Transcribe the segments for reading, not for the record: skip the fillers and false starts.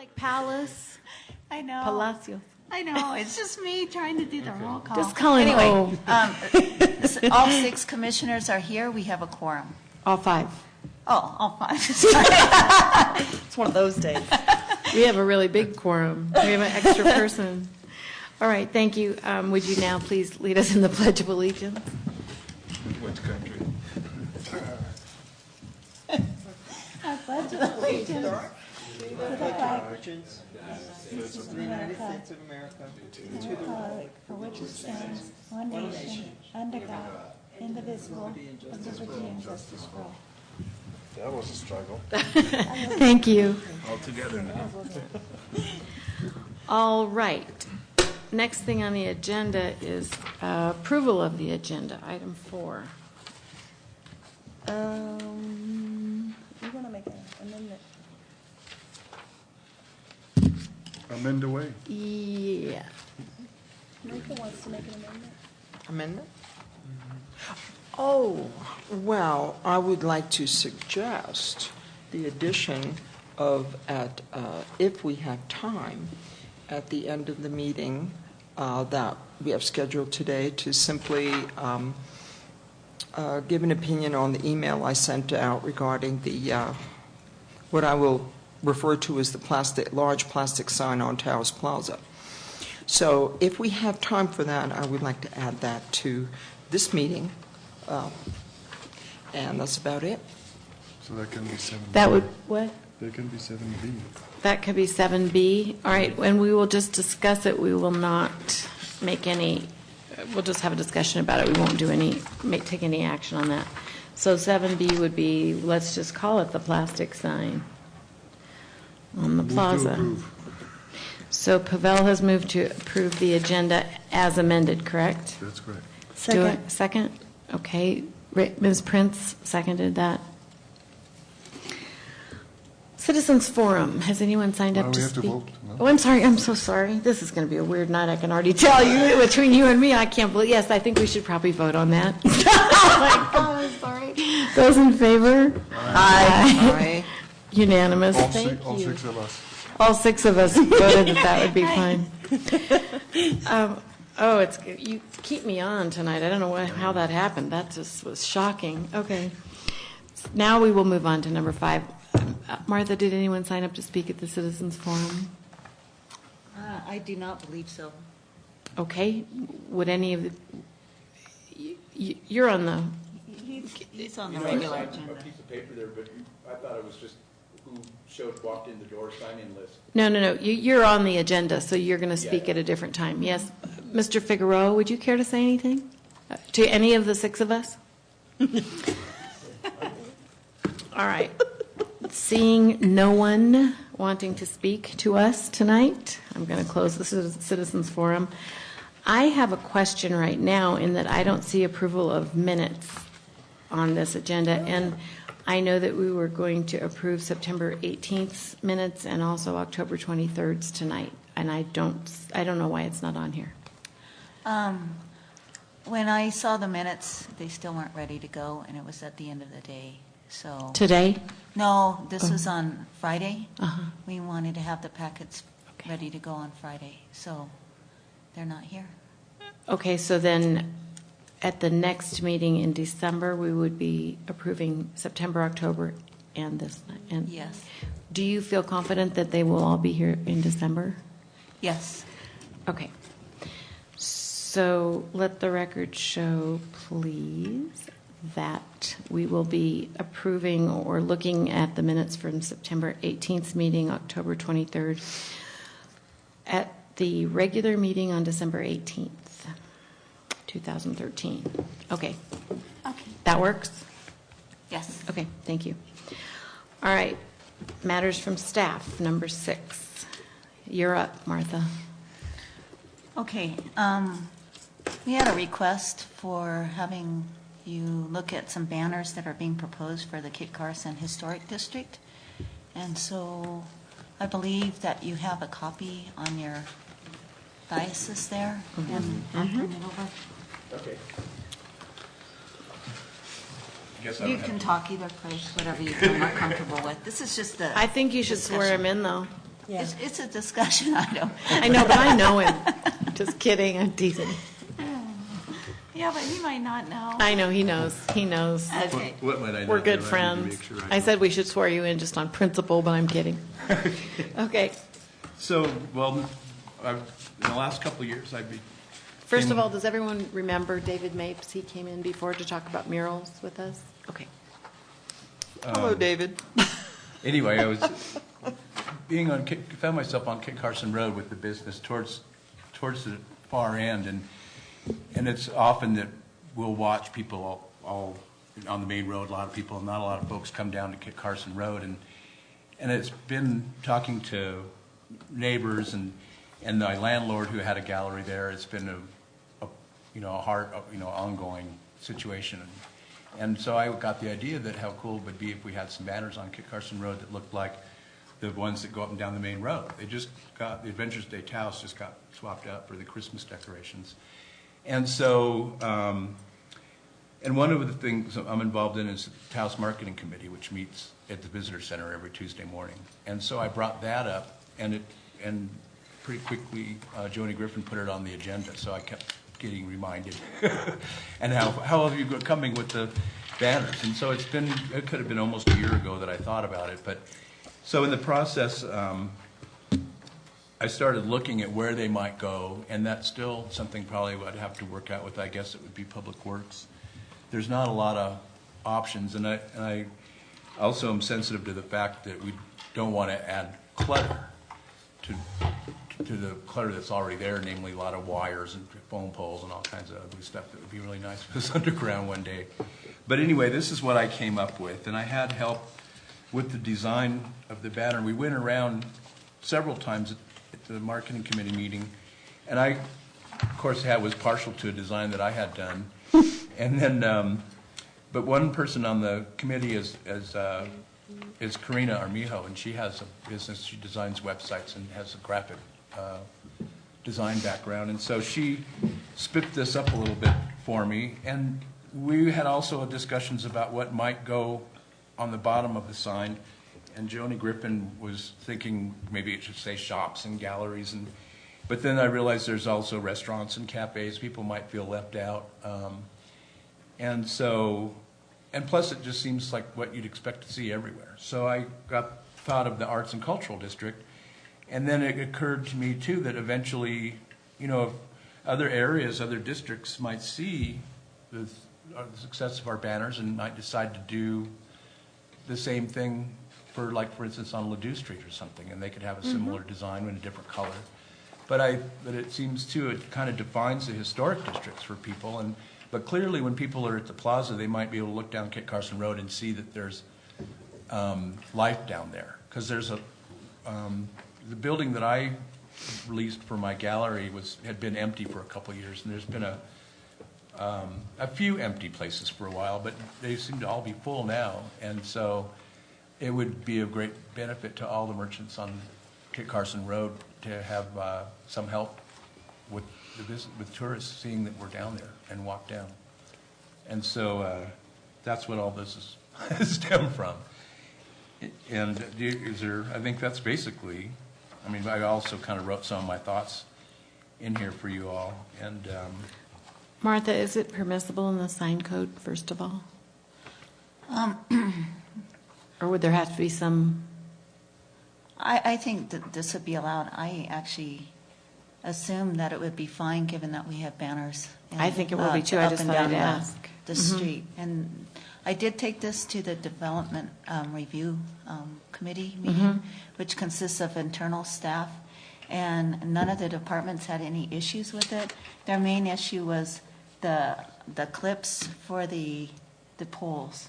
like Palace. I know. Palacios. I know. It's just me trying to do the roll call. Just calling Anyway, all 6 commissioners are here. We have a quorum. all 5. Oh, all 5. It's one of those days. We have a really big quorum. We have an extra person. All right, thank you. Would you now please lead us in the Pledge of Allegiance? Which country? I pledge allegiance to the flag of the United States of America, and the republic for which it stands, one nation, under God, indivisible, with liberty and justice for all. That was a struggle. Thank you. All together now. All right. Next thing on the agenda is approval of the agenda, item 4. We're going to make an amendment. Amend away. Yeah. Martha wants to make an amendment. Amendment? Oh, well, I would like to suggest the addition of, if we have time, at the end of the meeting that we have scheduled today, to simply give an opinion on the email I sent out regarding the what I will refer to as the large plastic sign on Taos Plaza. So if we have time for that, I would like to add that to this meeting. And that's about it. So that can be 7B. That would, what? That can be 7B. That could be 7B. All right, and we will just discuss it. We will not make any, we'll just have a discussion about it. We won't do take any action on that. So 7B would be, let's just call it the plastic sign on the plaza. So Pavel has moved to approve the agenda as amended, correct? That's correct. Second. Second? Okay. Ms. Prince seconded that. Citizens Forum. Has anyone signed up to speak? We have to vote. No? Oh, I'm sorry. I'm so sorry. This is going to be a weird night. I can already tell you. Between you and me, I can't believe. Yes, I think we should probably vote on that. Oh, my God. I'm sorry. Those in favor? Aye. Unanimous. All Thank all you. 6 of us. All 6 of us voted that would be fine. It's you keep me on tonight. I don't know how that happened. That just was shocking. Okay. Now we will move on to number 5. Martha, did anyone sign up to speak at the Citizens Forum? I do not believe so. Okay. Would any of the... You're on the... He's on the regular agenda. A piece of paper there, but I thought it was just who walked in the door sign-in list. No. You're on the agenda, so you're going to speak at a different time. Yes. Mr. Figueroa, would you care to say anything to any of the 6 of us? All right. Seeing no one wanting to speak to us tonight, I'm going to close the Citizens Forum. I have a question right now in that I don't see approval of minutes on this agenda, and I know that we were going to approve September 18th minutes and also October 23rd's tonight, and I don't know why it's not on here. When I saw the minutes, they still weren't ready to go, and it was at the end of the day. So Today? No, this was on Friday. Uh-huh. We wanted to have the packets ready to go on Friday, so they're not here. Okay, so then at the next meeting in December, we would be approving September, October, and this. And Yes. do you feel confident that they will all be here in December? Yes. Okay. So let the record show, please, that we will be approving or looking at the minutes from September 18th meeting, October 23rd, at the regular meeting on December 18th, 2013. Okay. Okay. That works? Yes. Okay, thank you. All right. Matters from staff, number 6. You're up, Martha. Okay. We had a request for having you look at some banners that are being proposed for the Kit Carson Historic District. And so I believe that you have a copy on your diocese there. And I'll turn it over. Okay. You can talk either place, whatever you feel more comfortable with. This is just the... I think you should swear him in, though. Yeah. It's a discussion item. I know, but I know him. Just kidding, I'm teasing. Yeah, but he might not know. I know, he knows, he knows. Okay. What might I not We're do? good I need to friends. make sure I know. said we should swear you in just on principle, but I'm kidding. Okay, So, well, in the last couple of years, I've been. first of all, does everyone remember David Mapes? He came in before to talk about murals with us. Okay. Hello, David. Anyway, I was found myself on Kit Carson Road with the business towards the far end, and it's often that we'll watch people all on the main road. A lot of people, not a lot of folks, come down to Kit Carson Road, and it's been talking to neighbors and my landlord who had a gallery there. It's been a hard, ongoing situation. And so I got the idea that how cool it would be if we had some banners on Kit Carson Road that looked like the ones that go up and down the main road. They just got, the UNM-Taos just got swapped out for the Christmas decorations. And so, and one of the things I'm involved in is the Taos Marketing Committee, which meets at the Visitor Center every Tuesday morning. And so I brought that up, and pretty quickly, Joni Griffin put it on the agenda, so I kept getting reminded. And how have you been coming with the banners? And so it could have been almost a year ago that I thought about it. But so in the process, I started looking at where they might go, and that's still something probably I'd have to work out with. I guess it would be Public Works. There's not a lot of options, and I also am sensitive to the fact that we don't want to add clutter to the clutter that's already there, namely a lot of wires and phone poles and all kinds of ugly stuff that would be really nice if it was underground one day. But anyway, this is what I came up with, and I had help with the design of the banner. We went around several times at the marketing committee meeting, and I, of course, was partial to a design that I had done. And then, but one person on the committee is Karina Armijo, and she has a business. She designs websites and has a graphic design background, and so she spiffed this up a little bit for me. And we had also discussions about what might go on the bottom of the sign. And Joni Griffin was thinking maybe it should say shops and galleries, but then I realized there's also restaurants and cafes. People might feel left out, and plus it just seems like what you'd expect to see everywhere. So I thought of the Arts and Cultural District, and then it occurred to me too that eventually, if other areas, other districts might see the success of our banners and might decide to do the same thing for instance, on Ladue Street or something, and they could have a similar design in a different color. But it seems too, it kind of defines the historic districts for people, but clearly when people are at the plaza, they might be able to look down Kit Carson Road and see that there's life down there, because there's the building that I released for my gallery had been empty for a couple of years, and there's been a few empty places for a while, but they seem to all be full now, and so it would be a great benefit to all the merchants on Kit Carson Road to have some help with tourists seeing that we're down there and walk down. And so that's what all this is stemmed from. And I think that's basically, I also kind of wrote some of my thoughts in here for you all. And Martha, is it permissible in the sign code, first of all? Or would there have to be some? I think that this would be allowed. I actually assume that it would be fine, given that we have banners. I think it will be too. I just thought I'd ask. The street. And I did take this to the Development Review Committee meeting, which consists of internal staff, and none of the departments had any issues with it. Their main issue was the clips for the poles.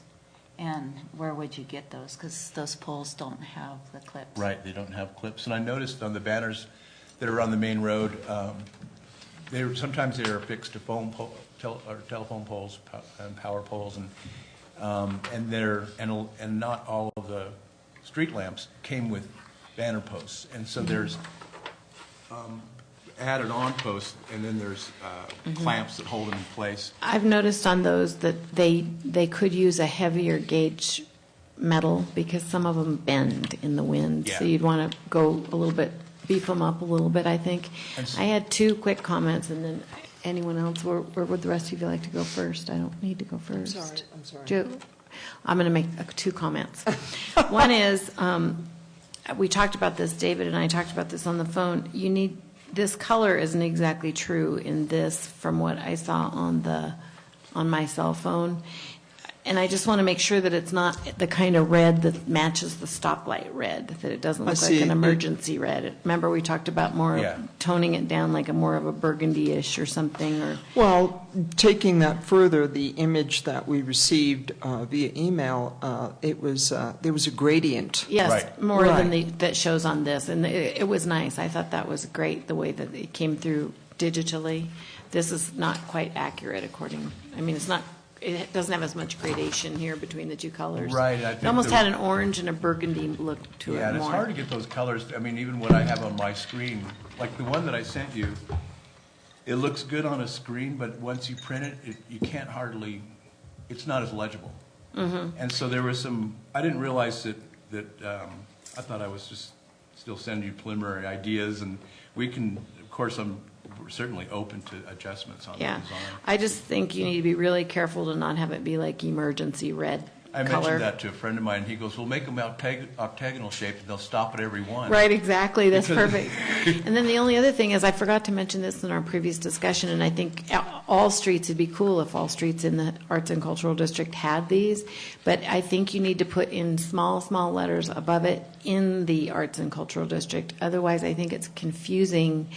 And where would you get those? Because those poles don't have the clips. Right, they don't have clips. And I noticed on the banners that are on the main road, sometimes they are affixed to telephone poles and power poles, and not all of the street lamps came with banner posts. And so there's added on posts, and then there's clamps that hold them in place. I've noticed on those that they could use a heavier gauge metal because some of them bend in the wind. So Yeah. you'd want to go a little bit, beef them up a little bit, I think. And s- I had two quick comments, and then anyone else, where would the rest of you like to go first? I don't need to go first. I'm sorry. Joe, I'm going to make two comments. One is, we talked about this, David and I talked about this on the phone. This color isn't exactly true in this from what I saw on my cell phone. And I just want to make sure that it's not the kind of red that matches the stoplight red, that it doesn't I look like see. an emergency red. Remember, we talked about Yeah. toning it down like more of a burgundy-ish or something, or... Well, taking that further, the image that we received via email, there was a gradient. Yes, Right. more than Right. that shows on this, and it was nice. I thought that was great, the way that it came through digitally. This is not quite accurate it doesn't have as much gradation here between the two colors. Right, I think It almost the- had an orange and a burgundy look to Yeah, it and it's more. hard to get those colors. I mean, even what I have on my screen, like the one that I sent you, it looks good on a screen, but once you print it, you can't hardly, it's not as legible. Mm-hmm. And so there was I didn't realize that I thought I was just still sending you preliminary ideas, and we can, of course, I'm certainly open to adjustments on the Yeah, design. I just think you need to be really careful to not have it be like emergency red I color. mentioned that to a friend of mine, and he goes, "We'll make them octagonal shaped, and they'll stop at every one." Right, exactly. That's Because- perfect. And then the only other thing is, I forgot to mention this in our previous discussion, and I think all streets, it'd be cool if all streets in the Arts and Cultural District had these, but I think you need to put in small, small letters above it in the Arts and Cultural District. Otherwise, I think it's confusing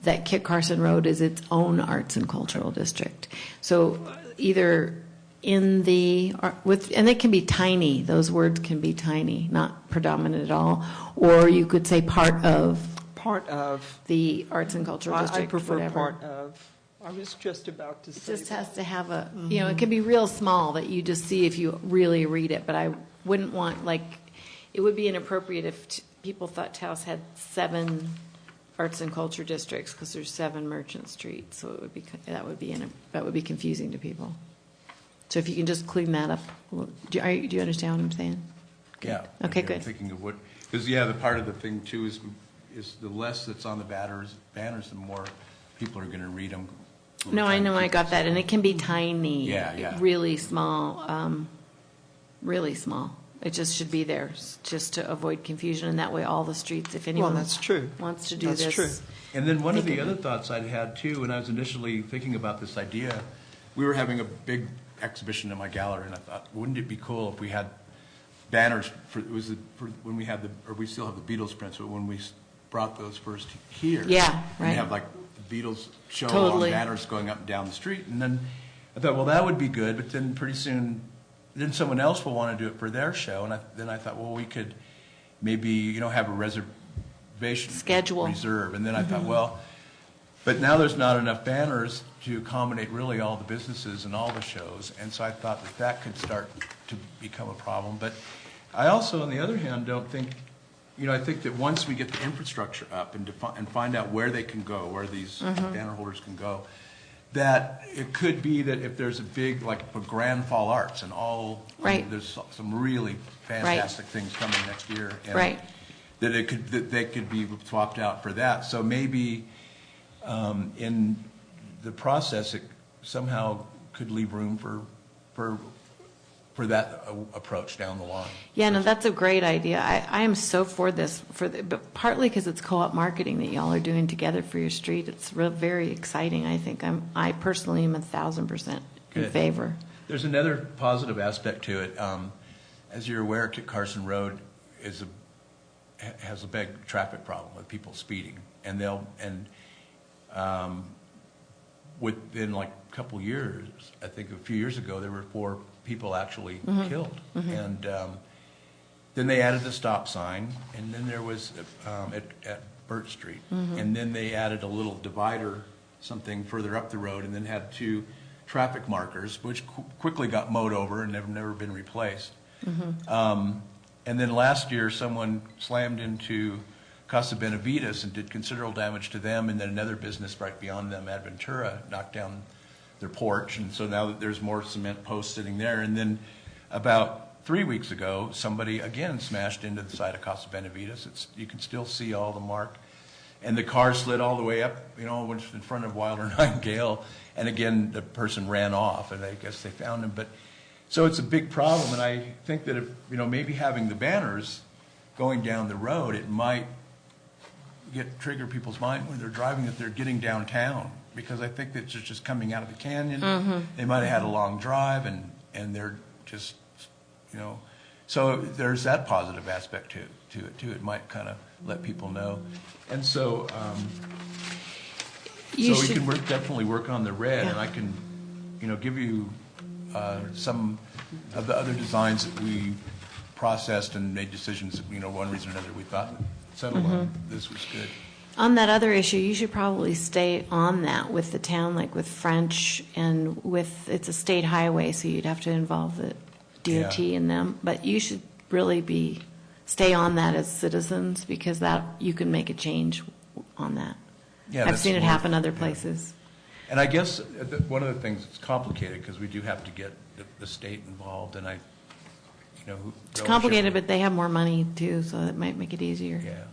that Kit Carson Road is its own Arts and Cultural District. So either in and they can be tiny, those words can be tiny, not predominant at all, or you could say part of Part of, the Arts and Cultural District, I prefer whatever. part of. I was just about to It say just that. has to have it can be real small that you just see if you really read it, but I wouldn't want, it would be inappropriate if people thought Taos had 7 arts and culture districts because there's 7 Merchant streets, so that would be confusing to people. So if you can just clean that up, do you understand what I'm saying? Yeah. Okay, I'm good. thinking of because the part of the thing too is the less that's on the banners, the more people are going to read them. No, I know, I got that, and it can be tiny. Yeah. Really small, really small. It just should be there, just to avoid confusion, and that way all the streets, if anyone Well, that's true. wants to do That's this. true. And then one of Think the of other it. thoughts I'd had too, when I was initially thinking about this idea, we were having a big exhibition in my gallery, and I thought, wouldn't it be cool if we had banners for when we had we still have the Beatles prints, but when we brought those first here. Yeah, right. And have like the Beatles show Totally. on banners going up and down the street. And then I thought, well, that would be good, but then pretty soon, then someone else will want to do it for their show. And then I thought, well, we could maybe, have a reservation. Schedule. Reserve. And then I thought, well, but now there's not enough banners to accommodate really all the businesses and all the shows. And so I thought that could start to become a problem. But I also, on the other hand, don't think, I think that once we get the infrastructure up and find out where they can go, where these banner holders can go, that it could be that if there's a big, like for Grand Fall Arts and Right. there's some really fantastic things coming next year. And Right. That they could be swapped out for that. So maybe in the process, it somehow could leave room for that approach down the line. Yeah, no, that's a great idea. I am so for this, but partly because it's co-op marketing that y'all are doing together for your street. It's very exciting, I think. I personally am 1,000% in Good. favor. There's another positive aspect to it. As you're aware, Kit Carson Road has a big traffic problem with people speeding, and within like a couple years, I think a few years ago, there were 4 people actually killed. And then they added the stop sign, and then there was at Burt Street, and then they added a little divider, something further up the road, and then had 2 traffic markers, which quickly got mowed over and have never been replaced. And then last year, someone slammed into Casa Benavides and did considerable damage to them, and then another business right beyond them, Adventura, knocked down their porch, and so now there's more cement posts sitting there. And then about 3 weeks ago, somebody again smashed into the side of Casa Benavides. You can still see all the mark. And the car slid all the way up, went in front of Wilder Nightingale. And again, the person ran off, and I guess they found him. But so it's a big problem, and I think that if, maybe having the banners going down the road, it might trigger people's mind when they're driving that they're getting downtown, because I think that it's just coming out of the canyon. Mm-hmm. They might have had a long drive, and they're just, so there's that positive aspect to it too. It might kind of let people know, and so You we should- can definitely work on the red, Yeah. and I can, give you some of the other designs that we processed and made decisions. One reason or another, we thought settled on this was good. On that other issue, you should probably stay on that with the town, like with French and it's a state highway, so you'd have to involve the DOT Yeah. in them. But you should really stay on that as citizens, because that, you can make a change on that. Yeah, I've that's seen it more- happen other yeah. places. And I guess one of the things that's complicated, because we do have to get the state involved, and It's complicated, but they have more money too, so it might make it easier. Yeah.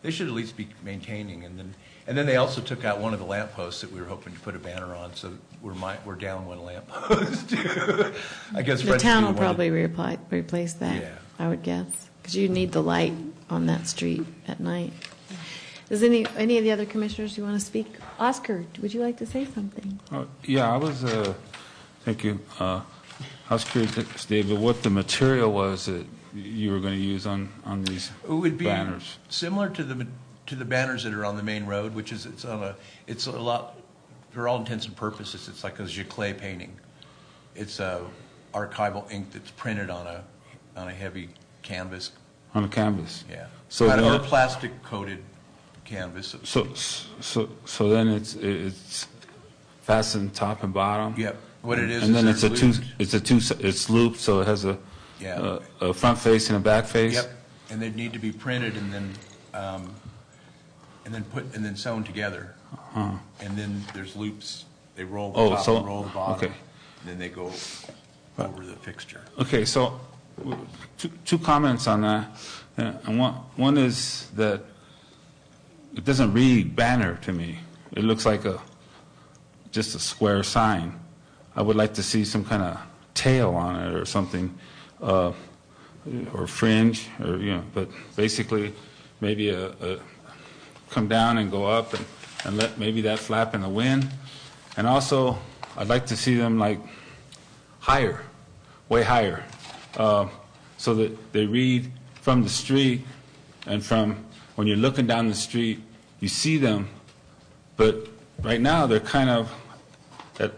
They should at least be maintaining, and then they also took out one of the lampposts that we were hoping to put a banner on, so we're down one lamppost. I guess The French town will people wanted- probably replace that, Yeah. I would guess, because you need the light on that street at night. Does any of the other commissioners you want to speak? Oscar, would you like to say something? Yeah, I was, thank you. I was curious, David, what the material was that you were going to use on these It would be banners. similar to the banners that are on the main road, which is it's a lot, for all intents and purposes, it's like a giclée painting. It's archival ink that's printed on a heavy canvas. On a canvas. Yeah. So Or then- plastic coated canvas. So then it's fastened top and bottom. Yep. What it is And then is it's looped, so it has Yeah. a front face and a back face. Yep. And they need to be printed and then sewn together. Uh-huh. And then there's loops. They roll the Oh, top so- and roll the bottom. okay. And then they go over the fixture. Okay, so two comments on that. And one is that it doesn't read banner to me. It looks like just a square sign. I would like to see some kind of tail on it or something, or fringe, or but basically maybe come down and go up and let maybe that flap in the wind. And also, I'd like to see them like higher, way higher, so that they read from the street, and from when you're looking down the street, you see them, but right now they're kind of at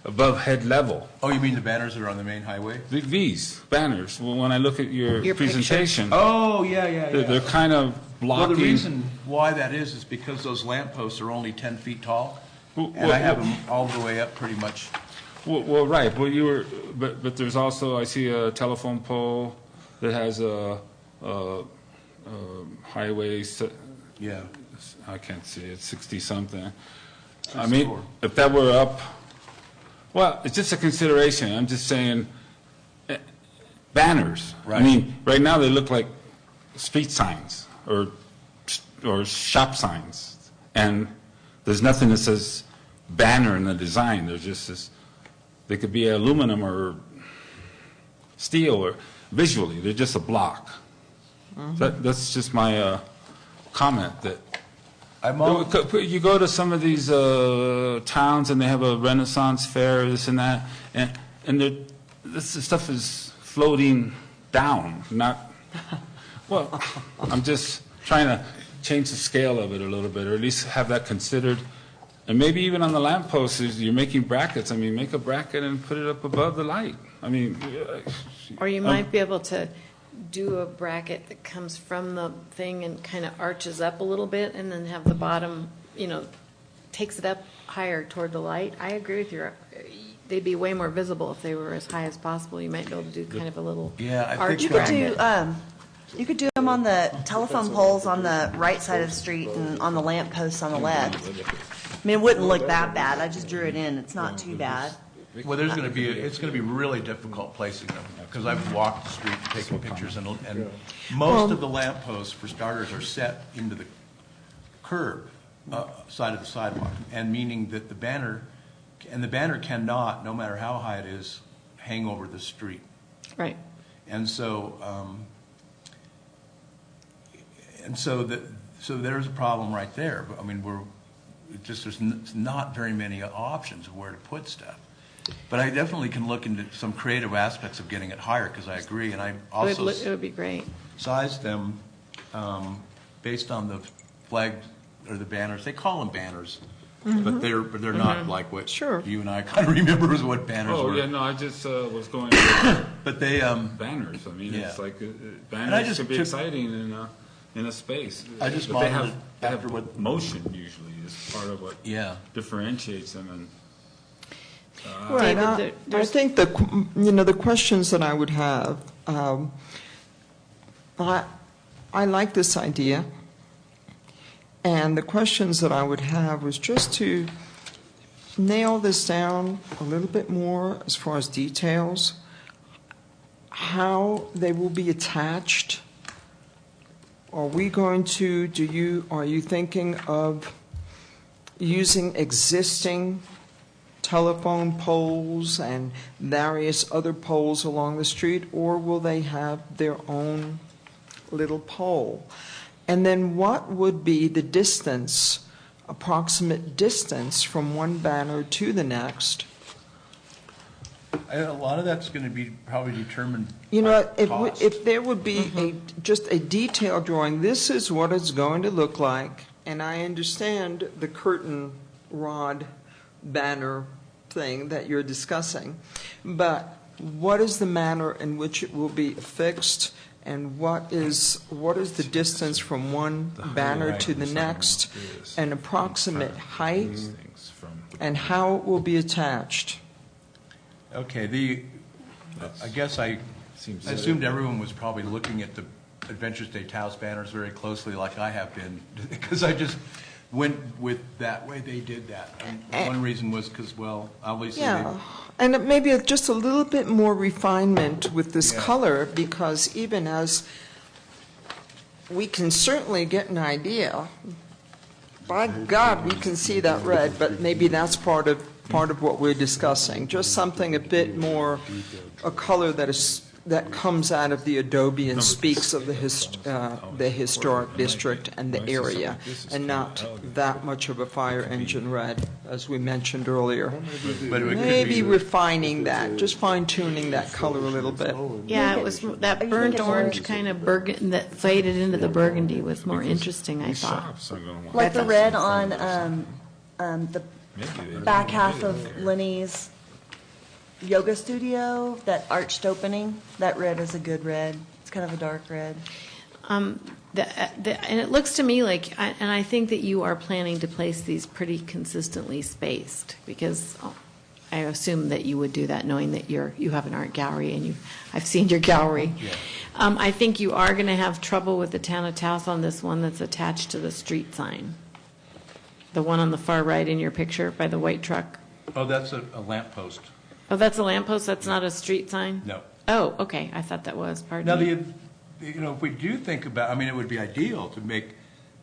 above head level. Oh, you mean the banners that are on the main highway? These banners, well, when I look at your Your picture. presentation, Oh, yeah. they're kind of Well, blocking. the reason why that is because those lampposts are only 10 feet tall, Well, and I have them all the way up pretty much. Well, right, but there's also, I see a telephone pole that has a highway, Yeah. I can't see it, 60-something. I mean, if that were up, well, it's just a consideration. I'm just saying, banners. Right. I mean, right now they look like street signs or shop signs, and there's nothing that says banner in the design. There's just this. They could be aluminum or steel, or visually they're just a block. That's just my comment. That you go to some of these towns and they have a Renaissance fair, this and that, and this stuff is floating down, not. Well, I'm just trying to change the scale of it a little bit, or at least have that considered. And maybe even on the lampposts, you're making brackets. I mean, make a bracket and put it up above the light. I mean, Or you might be able to do a bracket that comes from the thing and kind of arches up a little bit, and then have the bottom, takes it up higher toward the light. I agree with you. They'd be way more visible if they were as high as possible. You might be able to do kind of a little Yeah, I think arch You could bracket. you could do them on the telephone poles on the right side of the street and on the lamp posts on the left. I mean, it wouldn't look that bad. I just drew it in. It's not too bad. Well, there's going to be, it's going to be really difficult placing them, because I've walked the street taking pictures, and most of the lampposts, for starters, are set into the curb side of the sidewalk, and meaning that the banner cannot, no matter how high it is, hang over the street. Right. And so, so there's a problem right there. But I mean, there's not very many options of where to put stuff. But I definitely can look into some creative aspects of getting it higher, because I agree, and I also It would be great. sized them based on the flag or the banners. They call them banners, but they're not like what Sure. you and I kind of remember as what banners Oh, were. yeah, no, I just was going to But they banners. I mean, Yeah. it's like I banners just should be took- exciting in a space. I just But they modeled have, it they have after what- motion usually is part of what yeah. differentiates them. And Right. David, I there's- think the questions that I would have, I like this idea, and the questions that I would have was just to nail this down a little bit more as far as details, how they will be attached. Are we going to, are you thinking of using existing telephone poles and various other poles along the street, or will they have their own little pole? And then what would be the distance, approximate distance from one banner to the next? A lot of that's going to be probably determined You know, by cost. if there would be just a detailed drawing, this is what it's going to look like, and I understand the curtain rod banner thing that you're discussing, but what is the manner in which it will be affixed, and what is the distance from one banner to the next, an approximate height, and how it will be attached? Okay, I guess I assumed everyone was probably looking at the Adventures Day Taos banners very closely, like I have been, because I just went with that way they did that. And one reason was because, well, obviously. Yeah, and maybe just a little bit more refinement with this Yeah. color, because even as we can certainly get an idea, by God, we can see that red, but maybe that's part of what we're discussing. Just something a bit more, a color that comes out of the adobe and speaks of the historic district and the area, and not that much of a fire engine red, as we mentioned earlier. But it could Maybe be- refining that, just fine-tuning that color a little bit. Yeah, it was that burnt orange kind of burgundy that faded into the burgundy was more interesting, I thought. shops are going to want. Like the red on the back half of Lenny's yoga studio, that arched opening, that red is a good red. It's kind of a dark red. And it looks to me like, and I think that you are planning to place these pretty consistently spaced, because I assume that you would do that knowing that you have an art gallery, and I've seen your gallery. Yeah. I think you are going to have trouble with the town of Taos on this one that's attached to the street sign. The one on the far right in your picture by the white truck. Oh, that's a lamppost. Oh, that's a lamppost, that's not a street sign? No. Oh, okay, I thought that was, pardon Now, me. if we do think about, I mean, it would be ideal to make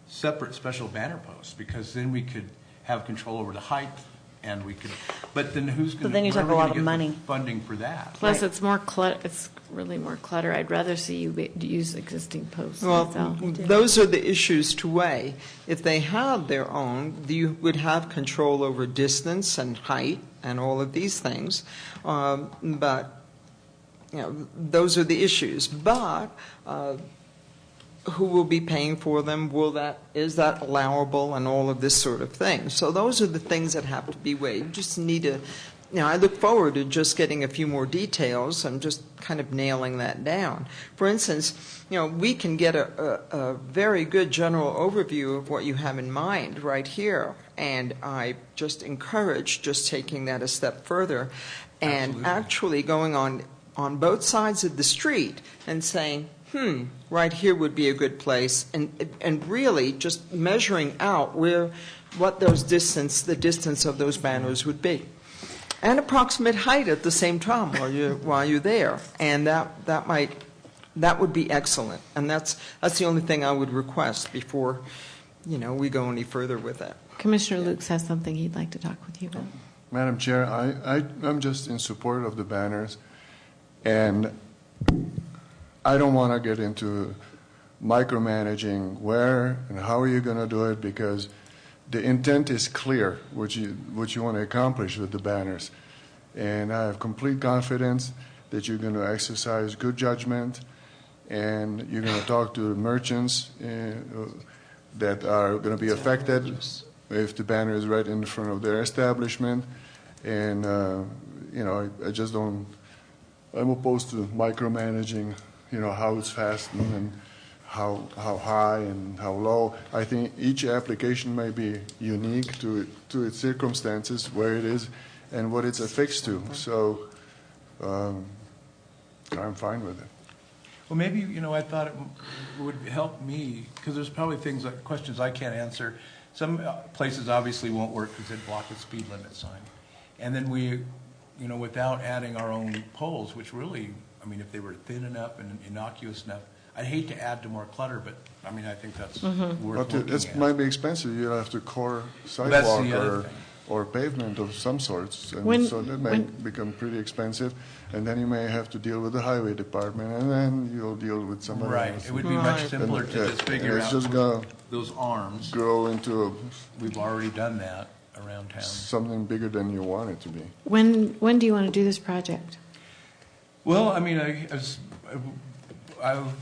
separate special banner posts, because then we could have control over the height, and we could, but then who's going to? But then you talk a lot of money. Funding for that. Plus, Right. it's more it's really more clutter. I'd rather see you use existing posts Well, myself. those are the issues to weigh. If they had their own, you would have control over distance and height and all of these things. But, those are the issues. But who will be paying for them? Is that allowable, and all of this sort of thing? So those are the things that have to be weighed. You just need to, I look forward to just getting a few more details and just kind of nailing that down. For instance, we can get a very good general overview of what you have in mind right here, and I just encourage just taking that a step further and Absolutely. actually going on both sides of the street and saying, right here would be a good place, and really just measuring out what the distance of those banners would be. and approximate height at the same time while you're there. And that would be excellent. And that's the only thing I would request before, we go any further with that. Commissioner Lukes has something he'd like to talk with you about. Madam Chair, I'm just in support of the banners, and I don't want to get into micromanaging where and how are you going to do it, because the intent is clear, what you want to accomplish with the banners. And I have complete confidence that you're going to exercise good judgment, and you're going to talk to the merchants that are going to be affected if the banner is right in front of their establishment. And, I just don't, I'm opposed to micromanaging, how it's fastened and how high and how low. I think each application may be unique to its circumstances, where it is and what it's affixed to. So I'm fine with it. Well, maybe, I thought it would help me, because there's probably questions I can't answer. Some places obviously won't work because they'd block a speed limit sign. And then we, without adding our own poles, which really, if they were thin enough and innocuous enough, I'd hate to add to more clutter, but, I think that's worth looking It at. might be expensive. You'll have to core That's sidewalk the other thing. or pavement of some sorts. And When- so that may become pretty expensive. And then you may have to deal with the highway department, and then you'll deal with somebody Right, else. it would be much Right. simpler to And, just figure it's out just going to those arms. grow into We've already done that around town. something bigger than you want it to be. When do you want to do this project? Well, I've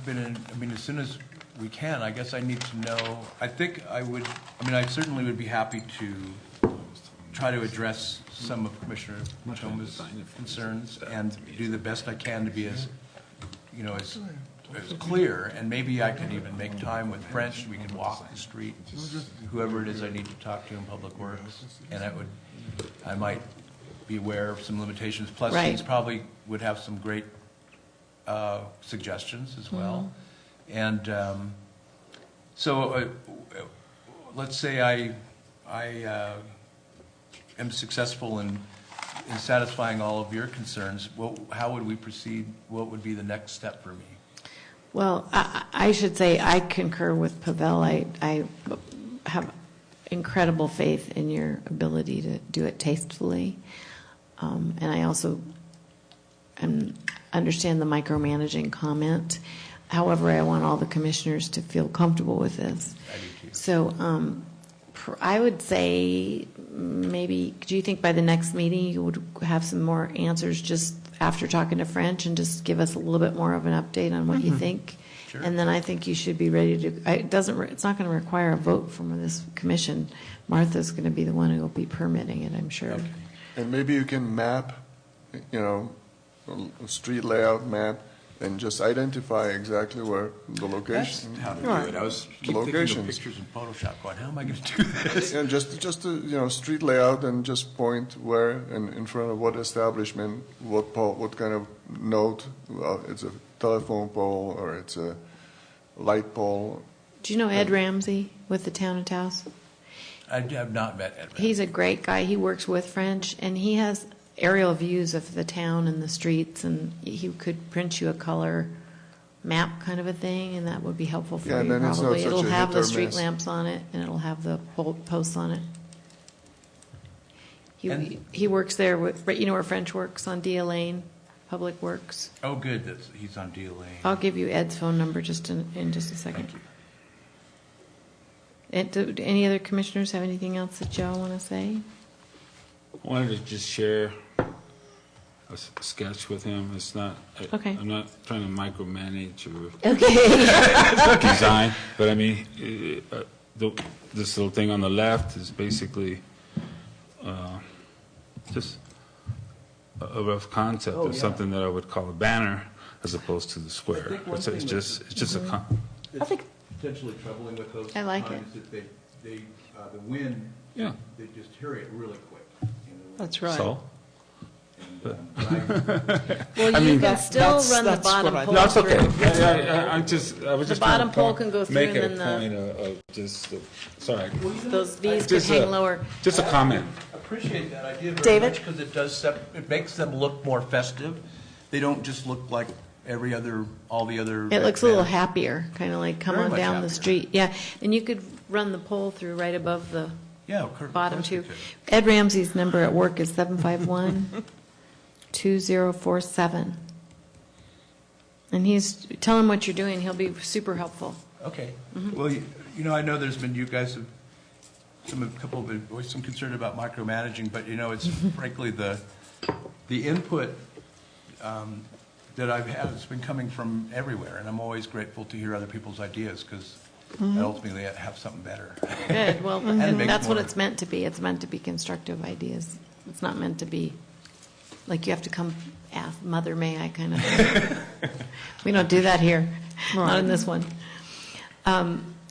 been in, as soon as we can, I guess I need to know, I certainly would be happy to try to address some of Commissioner Thomas' concerns and do the best I can to be as clear, and maybe I could even make time with French, we could walk the street, whoever it is I need to talk to in Public Works, and I might be aware of some limitations, plus Right. these probably would have some great suggestions as well. And so let's say I am successful in satisfying all of your concerns. How would we proceed? What would be the next step for me? Well, I should say I concur with Pavel. I have incredible faith in your ability to do it tastefully. And I also understand the micromanaging comment. However, I want all the commissioners to feel comfortable with this. I do too. So I would say maybe, do you think by the next meeting you would have some more answers just after talking to French and just give us a little bit more of an update on what you think? Sure. And then I think you should be ready to, it's not going to require a vote from this commission. Martha's going to be the one who will be permitting it, I'm sure. Okay. And maybe you can map, a street layout map, and just identify exactly where the location. That's how to do it. I was keep thinking of Locations. pictures in Photoshop going, how am I going to do this? And just street layout, and just point where and in front of what establishment, what pole, what kind of node. It's a telephone pole or it's a light pole. Do you know Ed Ramsey with the town of Taos? I have not met Ed. He's a great guy. He works with French, and he has aerial views of the town and the streets, and he could print you a color map kind of a thing, and that would be helpful for Yeah, and you then it's not probably. such It'll a have hit the or street miss. lamps on it, and it'll have the posts on it. And- He works there with, where French works on Dia Lane, Public Works. Oh, good, he's on DLA. I'll give you Ed's phone number just in just a second. Thank you. And do any other commissioners have anything else that y'all want to say? I wanted to just share a sketch with him. It's not, Okay. I'm not trying to micromanage or Okay. design, but I mean, this little thing on the left is basically just a rough concept of something that I would call a banner as opposed to the square. think one It's thing just a I think Potentially troubling with those I like times that they the wind, yeah. they just hurry it really quick. That's right. So Well, I you mean, can still that's run the what bottom I pole. no, it's okay. through. I was The just bottom trying to pole can go through make and a then point of just sorry. Those V's could Just hang a- lower. Just a comment. A appreciate that idea very David? much because it makes them look more festive. They don't just look like all the other. It looks a little happier, kind of like come Very on much down the happier. street. Yeah, and you could run the pole through right above the Yeah, of course bottom you too. could. Ed Ramsey's number at work is 751-2047. And tell him what you're doing. He'll be super helpful. Okay. Well, I know there's been, you guys have, a couple have voiced some concern about micromanaging, but, it's frankly the input that I've had has been coming from everywhere, and I'm always grateful to hear other people's ideas because ultimately I have something better. Good. Well, And and make that's what more- it's meant to be. It's meant to be constructive ideas. It's not meant to be like you have to come ask Mother May I kind of thing. We don't do that here. Not in this one.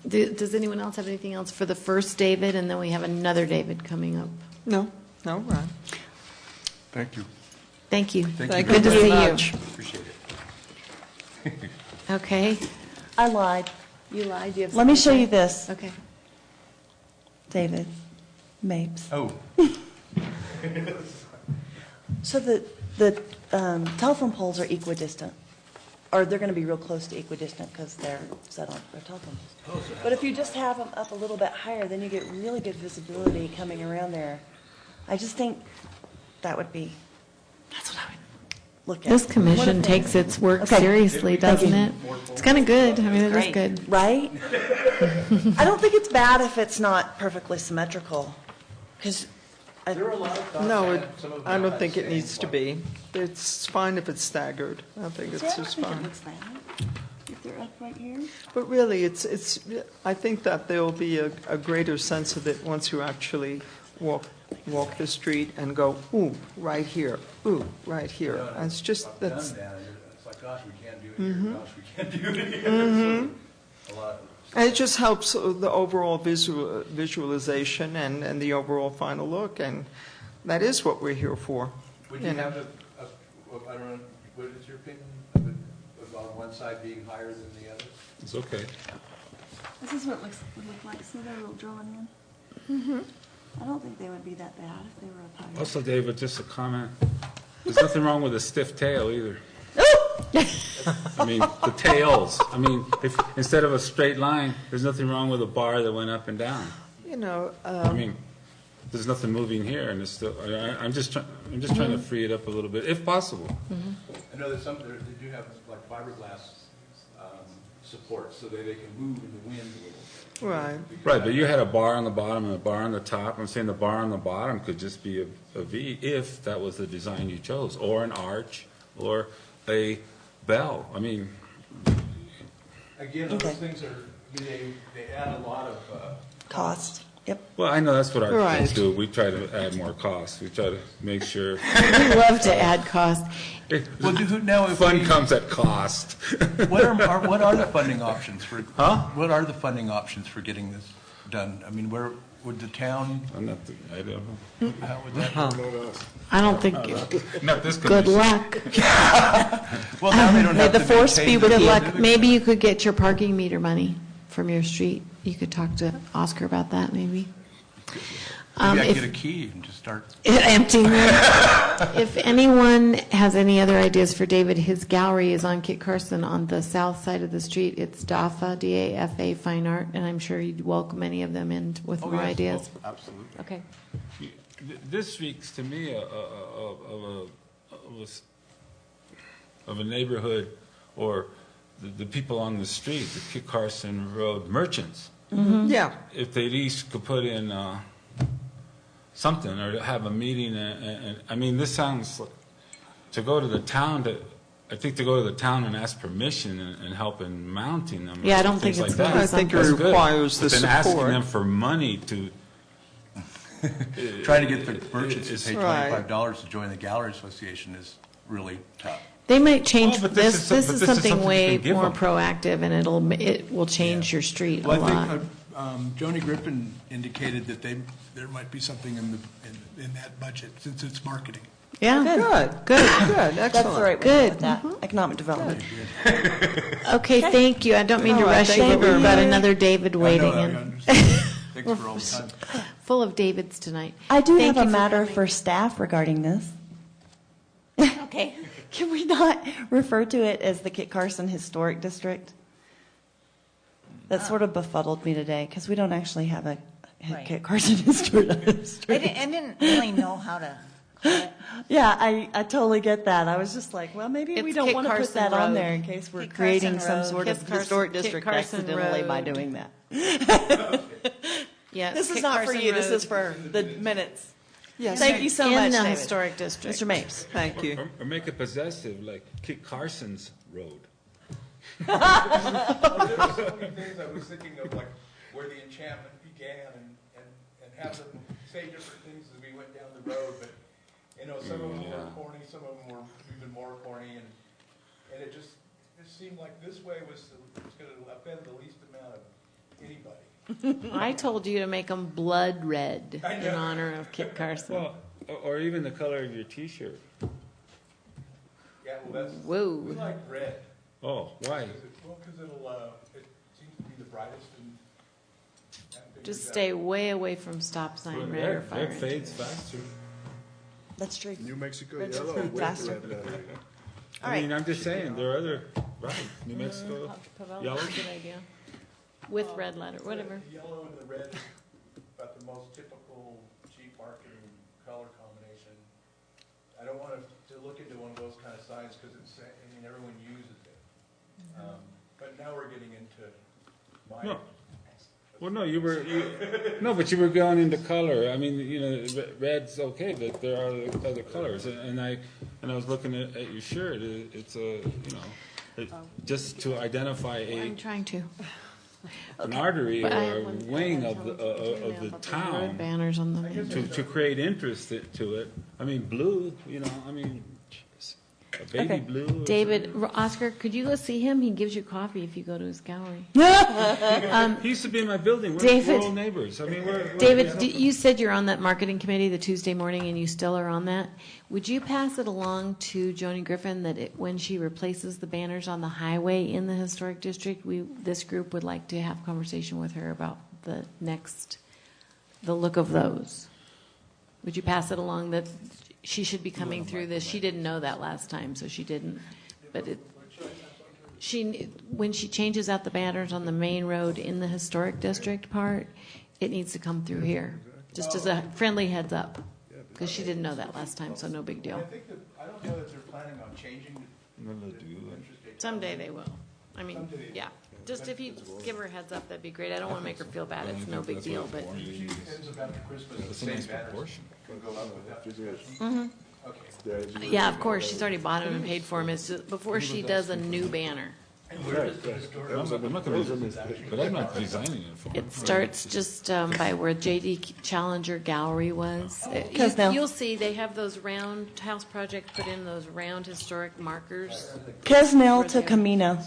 Does anyone else have anything else for the first David? And then we have another David coming up. No, Ron. Thank you. Thank you. Thank you Good to very see much. you. Appreciate it. Okay. I lied. You lied. You have Let me show something you to this, say? Okay. David. Mapes. Oh, So the telephone poles are equidistant, or they're going to be real close to equidistant because they're set on their telephone poles. But if you just have them up a little bit higher, then you get really good visibility coming around there. I just think that's what I would look at. This commission What if- takes its work Okay. seriously, doesn't it? It's kind of good. I mean, it is Great. good. Right? I don't think it's bad if it's not perfectly symmetrical, because No, I don't think it needs to be. It's fine if it's staggered. I think it's just fine. if they're up right here. But really, I think that there'll be a greater sense of it once you actually walk the street and go, ooh, right here, ooh, right here. And it's just, that's, it's like, gosh, we can't do it here, gosh, we can't do it here. So, a lot. and it just helps the overall visualization and the overall final look, and that is what we're here for. Would You you know. have I don't know, what is your opinion of on one side being higher than the other? It's okay. This is what it would look like. See that little drawn in? I don't think they would be that bad if they were up higher. Also, David, just a comment. There's nothing wrong with a stiff tail either. I mean, the tails. I mean, if instead of a straight line, there's nothing wrong with a bar that went up and down. You know, I mean, there's nothing moving here, and it's still. I'm just trying to free it up a little bit, if possible. I know that they do have like fiberglass support so that they can move in the wind a little bit. right. Right, but you had a bar on the bottom and a bar on the top. I'm saying the bar on the bottom could just be a V if that was the design you chose, or an arch, or a bell. I mean, Again, Okay. those things they add a lot of Cost. Yep. well, I know that's what our Right. kids do. We try to add more costs. We try to make sure We love to add cost. Well, now if fun we, comes at cost. what are the funding options for? Huh? What are the funding options for getting this done? I mean, where would the town? I don't know. How would that? I don't think, Not this good commission. luck. Well, now they don't May have the to force be maintain with the- you. Luck. Maybe you could get your parking meter money from your street. You could talk to Oscar about that, maybe. Maybe I if- get a key and just start. Emptying them. If anyone has any other ideas for David, his gallery is on Kit Carson on the south side of the street. It's DAFA, D-A-F-A, Fine Art, and I'm sure you'd welcome any of them in with more ideas. Oh, absolutely. Okay. This speaks to me of a neighborhood or the people on the street, the Kit Carson Road merchants. Yeah. If they at least could put in something or have a meeting, and I mean, this sounds like, to go to the town I think to go to the town and ask permission and help in mounting them. Yeah, I don't things think it's like gonna that. be I think it That's good. requires the But then asking support. them for money to. Trying to get the merchants to It's- pay Right. $25 to join the Gallery Association is really tough. They might change Well, but this. this is This some- is but this is something something way you can give more them. proactive, and it will change your street a Well, I lot. think Joni Griffin indicated that there might be something in that budget since it's marketing. Yeah. Good. Good. Good, That's the excellent. right way to Good. go with that. Economic development. Okay, thank you. I don't mean to All right, rush thank you, you but very we've got much. another David waiting. I know, I and- understand. Thanks for all the time. full of Davids tonight. I do Thank have a you matter coming. for staff regarding this. Okay. Can we not refer to it as the Kit Carson Historic District? That sort of befuddled me today, because we don't actually have a Right. Kit Carson Historic I District. didn't really know how to. Yeah, I totally get that. I was just like, well, maybe we It's don't Kit want to put Carson that on Road. there in case we're Kit Carson creating some Road. sort Kit of Carson- historic Kit district Carson accidentally by Road. doing that. Yes, This is Kit not for Carson you, this Road. is for the minutes. Yes. Thank you so In much, the David. historic district. Mr. Mapes. Thank you. Or make it possessive, like Kit Carson's Road. There's so many things I was thinking of, like where the enchantment began, and have them say different things as we went down the road. But some of them were corny, some of them were even more corny, and it just seemed like this way was going to offend the least amount of anybody. I told you to make them blood red I in know. honor of Kit Carson. Well, or even the color of your T-shirt. Yeah, well, we Whoa. like red. Oh, why? Because it seems to be the brightest and. Just stay way away from stop sign red or fire. Red fades faster. That's true. New Mexico Red yellow. food with faster. red letter. All I mean, right. I'm just saying, there are other, right, New Mexico, Pavel, yellow. that's a good idea. With red letter, whatever. The yellow and the red is about the most typical cheap marketing color combination. I don't want to look into one of those kind of signs because everyone uses it. But now we're getting into my. No. Well, no, no, but you were going into color. I mean, red's okay, but there are other colors. And I was looking at your shirt. It's just to identify I'm trying to. an artery But I or have a one- wing I of have the one email of the about road town banners on the. to create interest to it. I mean, blue. A baby Okay. blue. or David, Oscar, could you go see him? He gives you coffee if you go to his gallery. something. He used to be in my building. We're David. old neighbors. I mean, David, you said you're on that marketing committee the Tuesday morning, and you still are on that. Would you pass it along to Joni Griffin that when she replaces the banners on the highway in the historic district, this group would like to have a conversation with her about the look of those? Would you pass it along that she should be coming through this? She didn't know that last time, so she didn't. But when she changes out the banners on the main road in the historic district part, it needs to come through here, just as a friendly heads up, because she didn't know that last time, so no big deal. I don't know that they're planning on changing Someday they will. I mean, yeah. Just if you give her a heads up, that'd be great. I don't want to make her feel bad. It's no big deal, but ends up after Christmas. The same banners can go up with that. Mm-hmm. yeah, of course, she's already bought them and paid for them. It's just before she does a new banner. But I'm not designing it for. It starts just by where J.D. Challenger Gallery was. Kesnell. You'll see they have those round house projects put in those round historic markers. Kesnell to Camino,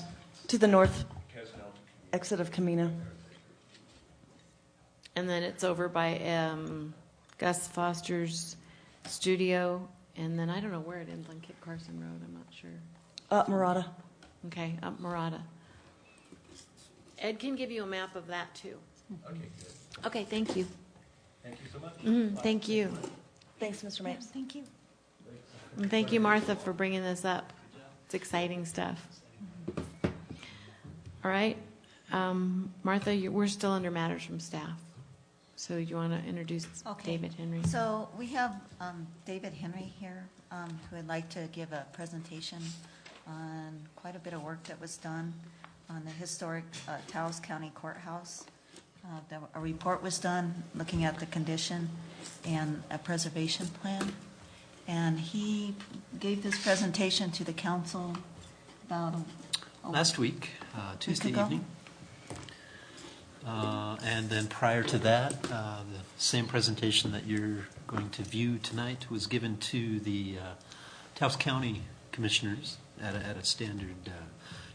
to the north exit of Camino. And then it's over by Gus Foster's studio. And then I don't know where it ends on Kit Carson Road. I'm not sure. Up Murata. Okay, up Murata. Ed can give you a map of that too. Okay, good. Okay, thank you. Thank you so much. Thank you. Thanks, Mr. Mapes. Thank you. And thank you, Martha, for bringing this up. It's exciting stuff. All right. Martha, we're still under matters from staff. So you want to introduce Okay. David Henry? So we have David Henry here who would like to give a presentation on quite a bit of work that was done on the historic Taos County Courthouse. A report was done looking at the condition and a preservation plan. And he gave this presentation to the council about Last week, Tuesday ago? evening. And then prior to that, the same presentation that you're going to view tonight was given to the Taos County Commissioners at a standard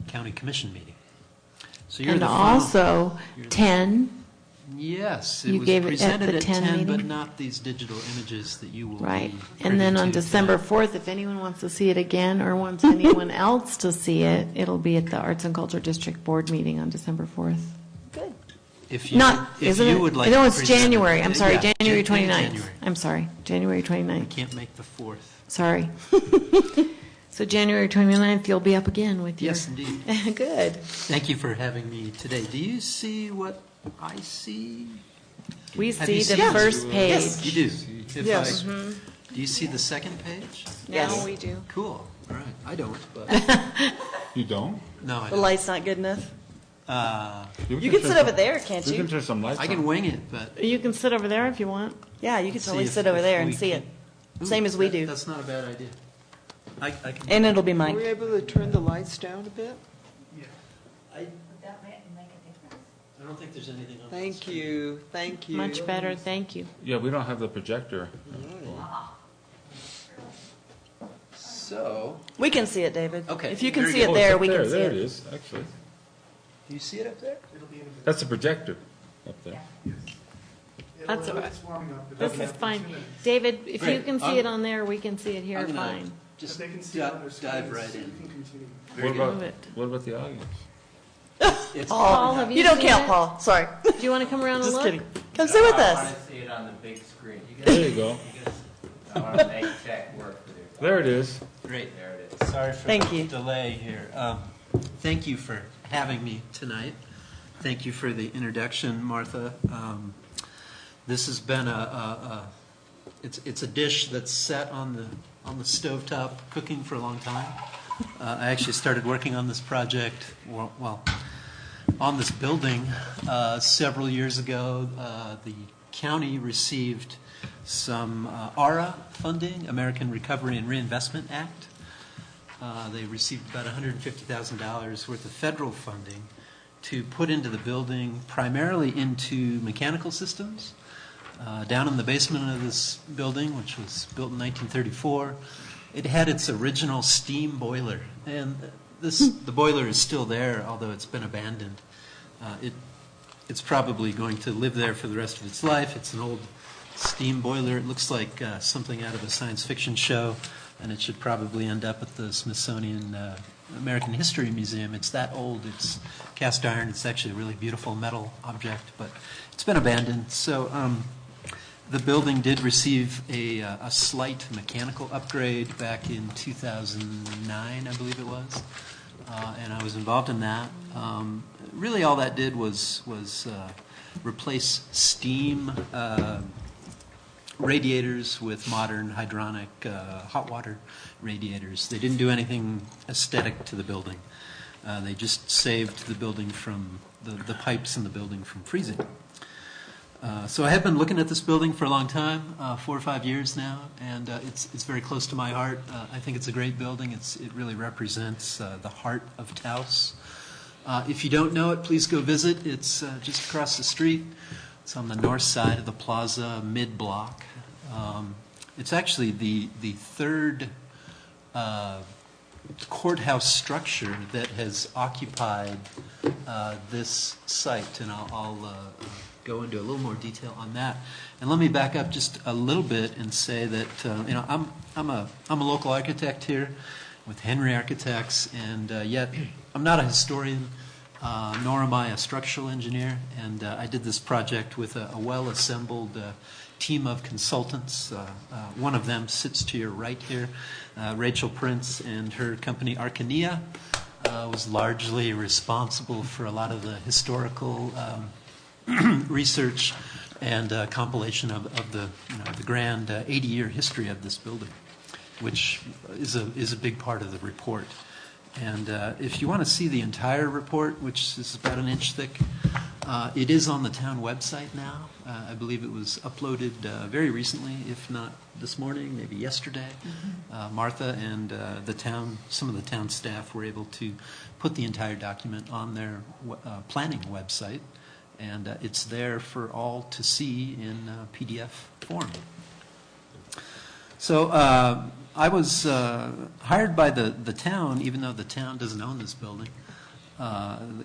county commission meeting. So you're And the final- also 10, Yes, You it was gave it at presented the at 10 10, but meeting? not these digital images that you will right. be And then privy on to December tonight. 4th, if anyone wants to see it again or wants anyone else to see it, it'll be at the Arts and Culture District Board meeting on December 4th. Good. If you, Not, if isn't you it? would like No, to it's present it- January. I'm sorry, Yeah, January Jan- 29th. January. I'm sorry, January I 29th. can't make the 4th. Sorry. So January 29th, you'll be up again with your... Yes, indeed. Good. Thank you for having me today. Do you see what I see? We Have see you the seen first it? page. You do? If Yes. Do you see the second page? Now Yes. we do. Cool. All right. I don't, but, You don't? no, I The don't. light's not good enough? You can can turn sit over some- there, can't You can you? turn some lights on. I can wing it, but. You can sit over there if you want. Yeah, you can Let's see totally if- sit over if there we and see can- it. Ooh, Same as we do. That's not a bad idea. I can. And it'll be Are we mine. able to turn the lights down a bit? I don't think there's anything on. Thank you, thank you. Much better, thank you. Yeah, we don't have the projector. So, We can see it, David. Okay, If you can very see good. it Oh, there, it's we up can see There it it. is, actually. do you see it up there? That's a projector up there. That's all right. This is fine. David, if you Great. can see it on there, we can see it here, I'm gonna fine. Just dive right in. Very What good. Move it. What about the audience? It's Paul, have You you don't seen count, it? Paul. Sorry. Do you want to come around and Just look? kidding. Come sit with I us. want to see it on the big screen. There you go. I want to make tech work for you. There it is. great. There it is. Sorry for Thank the you. delay here. Thank you for having me tonight. Thank you for the introduction, Martha. This has been it's a dish that's set on the stovetop cooking for a long time. I actually started working on this project, well, on this building several years ago. The county received some ARA funding, American Recovery and Reinvestment Act. They received about $150,000 worth of federal funding to put into the building, primarily into mechanical systems. Down in the basement of this building, which was built in 1934, it had its original steam boiler, and the boiler is still there, although it's been abandoned. It's probably going to live there for the rest of its life. It's an old steam boiler. It looks like something out of a science fiction show, and it should probably end up at the Smithsonian American History Museum. It's that old. It's cast iron. It's actually a really beautiful metal object, but it's been abandoned. So the building did receive a slight mechanical upgrade back in 2009, I believe it was, and I was involved in that. Really, all that did was replace steam radiators with modern hydronic hot water radiators. They didn't do anything aesthetic to the building. They just saved the building from the pipes in the building from freezing. So I have been looking at this building for a long time, 4 or 5 years now, and it's very close to my heart. I think it's a great building. It really represents the heart of Taos. If you don't know it, please go visit. It's just across the street. It's on the north side of the plaza, mid-block. It's actually the third courthouse structure that has occupied this site, and I'll go into a little more detail on that. And let me back up just a little bit and say that I'm a local architect here with Henry Architects, and yet I'm not a historian, nor am I a structural engineer. And I did this project with a well-assembled team of consultants. One of them sits to your right here, Rachel Prince, and her company Arcania was largely responsible for a lot of the historical research and compilation of the grand 80-year history of this building, which is a big part of the report. And if you want to see the entire report, which is about an inch thick, it is on the town website now. I believe it was uploaded very recently, if not this morning, maybe yesterday. Martha and some of the town staff were able to put the entire document on their planning website, and it's there for all to see in PDF form. So I was hired by the town, even though the town doesn't own this building.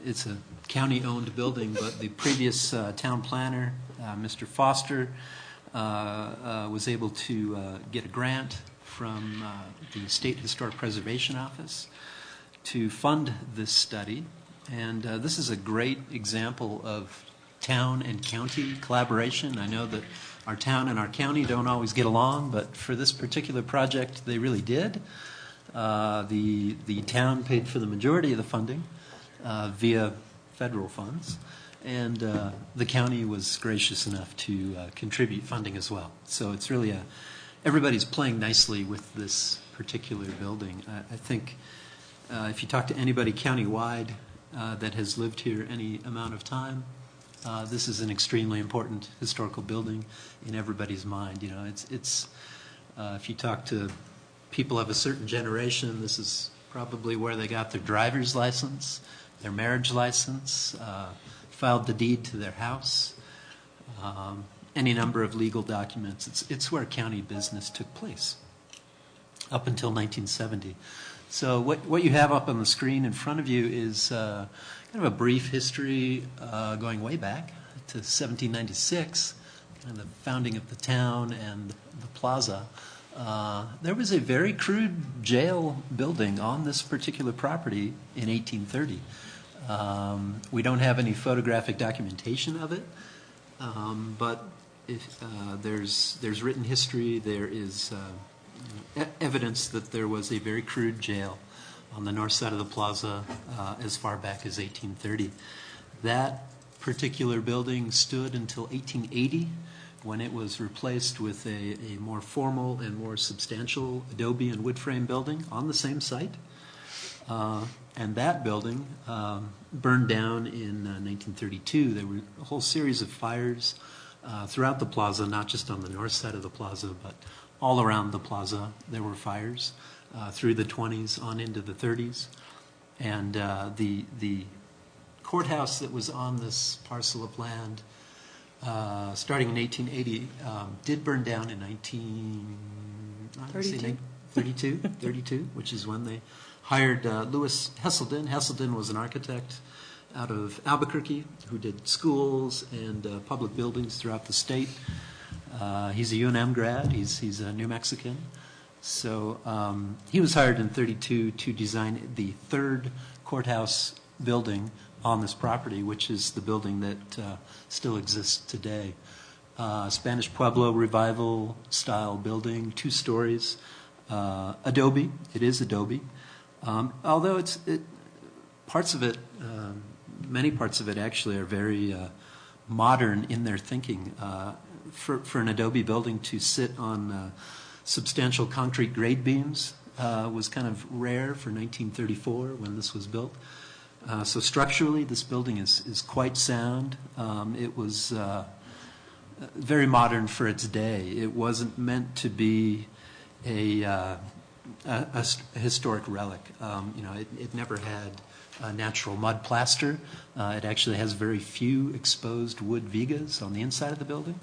It's a county-owned building, but the previous town planner, Mr. Foster, was able to get a grant from the State Historic Preservation Office to fund this study. And this is a great example of town and county collaboration. I know that our town and our county don't always get along, but for this particular project, they really did. The town paid for the majority of the funding via federal funds, and the county was gracious enough to contribute funding as well. So it's really everybody's playing nicely with this particular building. I think if you talk to anybody countywide that has lived here any amount of time, this is an extremely important historical building in everybody's mind. You know, it's if you talk to people of a certain generation, this is probably where they got their driver's license, their marriage license, filed the deed to their house, any number of legal documents. It's where county business took place up until 1970. So what you have up on the screen in front of you is kind of a brief history going way back to 1796, and the founding of the town and the plaza. There was a very crude jail building on this particular property in 1830. We don't have any photographic documentation of it, but if, there's written history. There is evidence that there was a very crude jail on the north side of the plaza as far back as 1830. That particular building stood until 1880, when it was replaced with a more formal and more substantial adobe and wood frame building on the same site. And that building burned down in 1932. There were a whole series of fires throughout the plaza, not just on the north side of the plaza, but all around the plaza. There were fires through the 20s on into the 30s. And the courthouse that was on this parcel of land, starting in 1880, did burn down in 1932, which is when they hired Louis Hesselden. Hesselden was an architect out of Albuquerque who did schools and public buildings throughout the state. He's a UNM grad. He's a New Mexican. So he was hired in 32 to design the third courthouse building on this property, which is the building that still exists today. Spanish Pueblo Revival style building, 2 stories, adobe. It is adobe. Although parts of it, many parts of it actually are very modern in their thinking. For an adobe building to sit on substantial concrete grade beams was kind of rare for 1934 when this was built. So structurally, this building is quite sound. It was very modern for its day. It wasn't meant to be a historic relic. It never had natural mud plaster. It actually has very few exposed wood vigas on the inside of the building.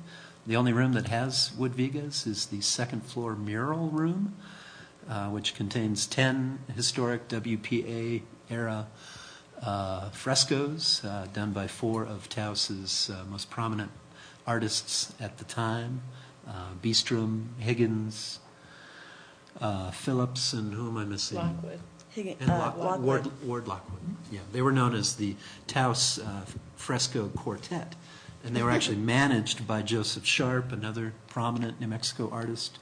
The only room that has wood vigas is the second floor mural room, which contains 10 historic WPA era frescoes done by 4 of Taos's most prominent artists at the time, Beestrom, Higgins, Phillips, and who am I missing? Lockwood. And Ward Lockwood. Yeah, they were known as the Taos Fresco Quartet, and they were actually managed by Joseph Sharp, another prominent New Mexico artist,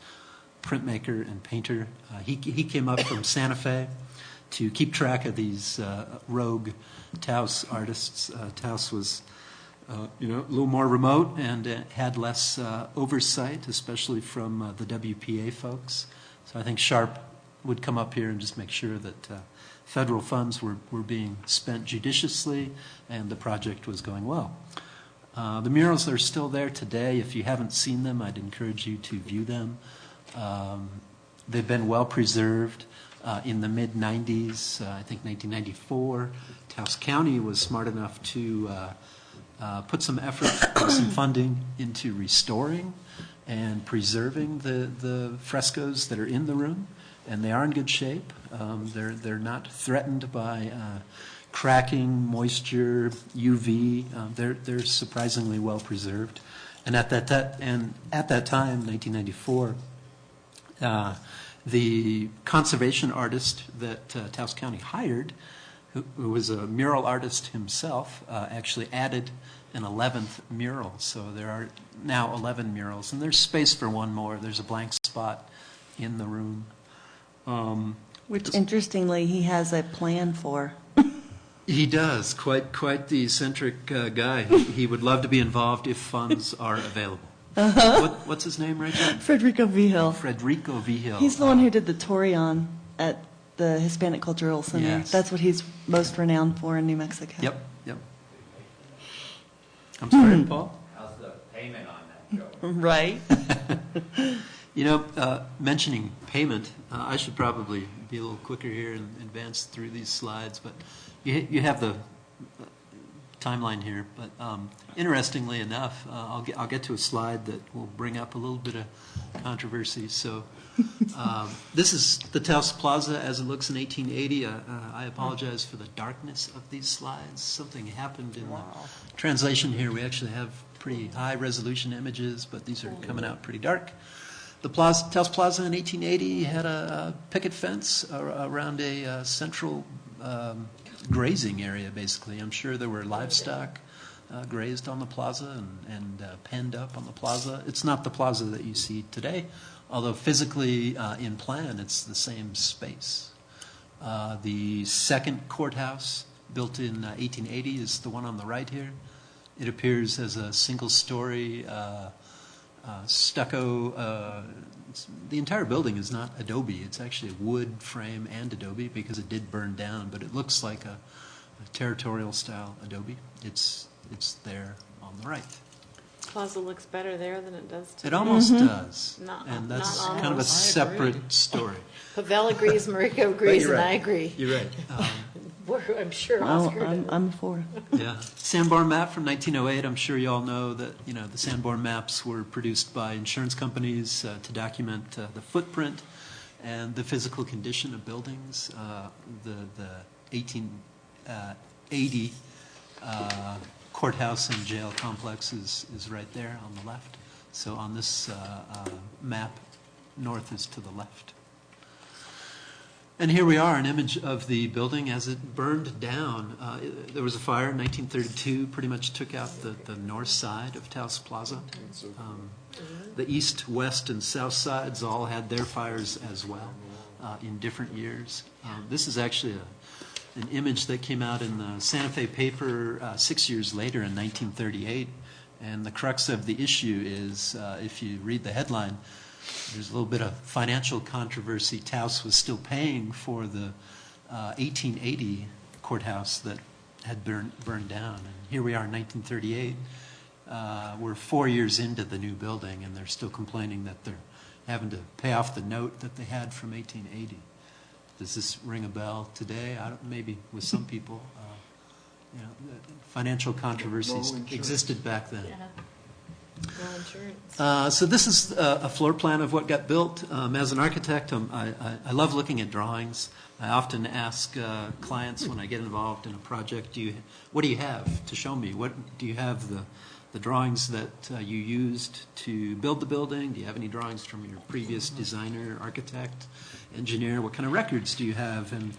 printmaker, and painter. He came up from Santa Fe to keep track of these rogue Taos artists. Taos was a little more remote and had less oversight, especially from the WPA folks. So I think Sharp would come up here and just make sure that federal funds were being spent judiciously and the project was going well. The murals are still there today. If you haven't seen them, I'd encourage you to view them. They've been well preserved. In the mid-90s, I think 1994, Taos County was smart enough to put some effort and some funding into restoring and preserving the frescoes that are in the room, and they are in good shape. They're not threatened by cracking, moisture, UV. They're surprisingly well preserved. And at that time, 1994, the conservation artist that Taos County hired, who was a mural artist himself, actually added an 11th mural. So there are now 11 murals, and there's space for one more. There's a blank spot in the room. Which, interestingly, he has a plan for. He does. Quite the eccentric guy. He would love to be involved if funds are available. What's his name, Rachel? Federico Vigil. Federico Vigil. He's the one who did the Torion at the Hispanic Cultural Center. Yes. That's what he's most renowned for in New Mexico. Yep. I'm sorry, Paul? How's the payment on that, Joe? Right. You know, mentioning payment, I should probably be a little quicker here and advance through these slides, but you have the timeline here. But interestingly enough, I'll get to a slide that will bring up a little bit of controversy. So this is the Taos Plaza as it looks in 1880. I apologize for the darkness of these slides. Something happened in the translation here. We actually have pretty high resolution images, but these are coming out pretty dark. The Taos Plaza in 1880 had a picket fence around a central grazing area, basically. I'm sure there were livestock grazed on the plaza and penned up on the plaza. It's not the plaza that you see today, although physically in plan it's the same space. The second courthouse, built in 1880, is the one on the right here. It appears as a single-story stucco. The entire building is not adobe. It's actually wood frame and adobe because it did burn down, but it looks like a territorial style adobe. It's there on the right. Plaza looks better there than it does today. It almost does, Not- and not that's almost. kind of a I separate story. Pavel agrees, Mariko agrees, you're and right. I agree. You're right. I'm sure Well, Oscar does. I'm for it. Yeah, Sanborn map from 1908. I'm sure you all know that the Sanborn maps were produced by insurance companies to document the footprint and the physical condition of buildings. The 1880 courthouse and jail complex is right there on the left. So on this map, north is to the left. And here we are, an image of the building as it burned down. There was a fire in 1932, pretty much took out the north side of Taos Plaza. The east, west, and south sides all had their fires as well in different years. This is actually an image that came out in the Santa Fe paper 6 years later in 1938. And the crux of the issue is, if you read the headline, there's a little bit of financial controversy. Taos was still paying for the 1880 courthouse that had burned down. And here we are in 1938. We're 4 years into the new building, and they're still complaining that they're having to pay off the note that they had from 1880. Does this ring a bell today? Maybe with some people. Financial controversies existed back then. Yeah. No insurance. So this is a floor plan of what got built. As an architect, I love looking at drawings. I often ask clients when I get involved in a project, what do you have to show me? What do you have the drawings that you used to build the building? Do you have any drawings from your previous designer, architect, engineer? What kind of records do you have? And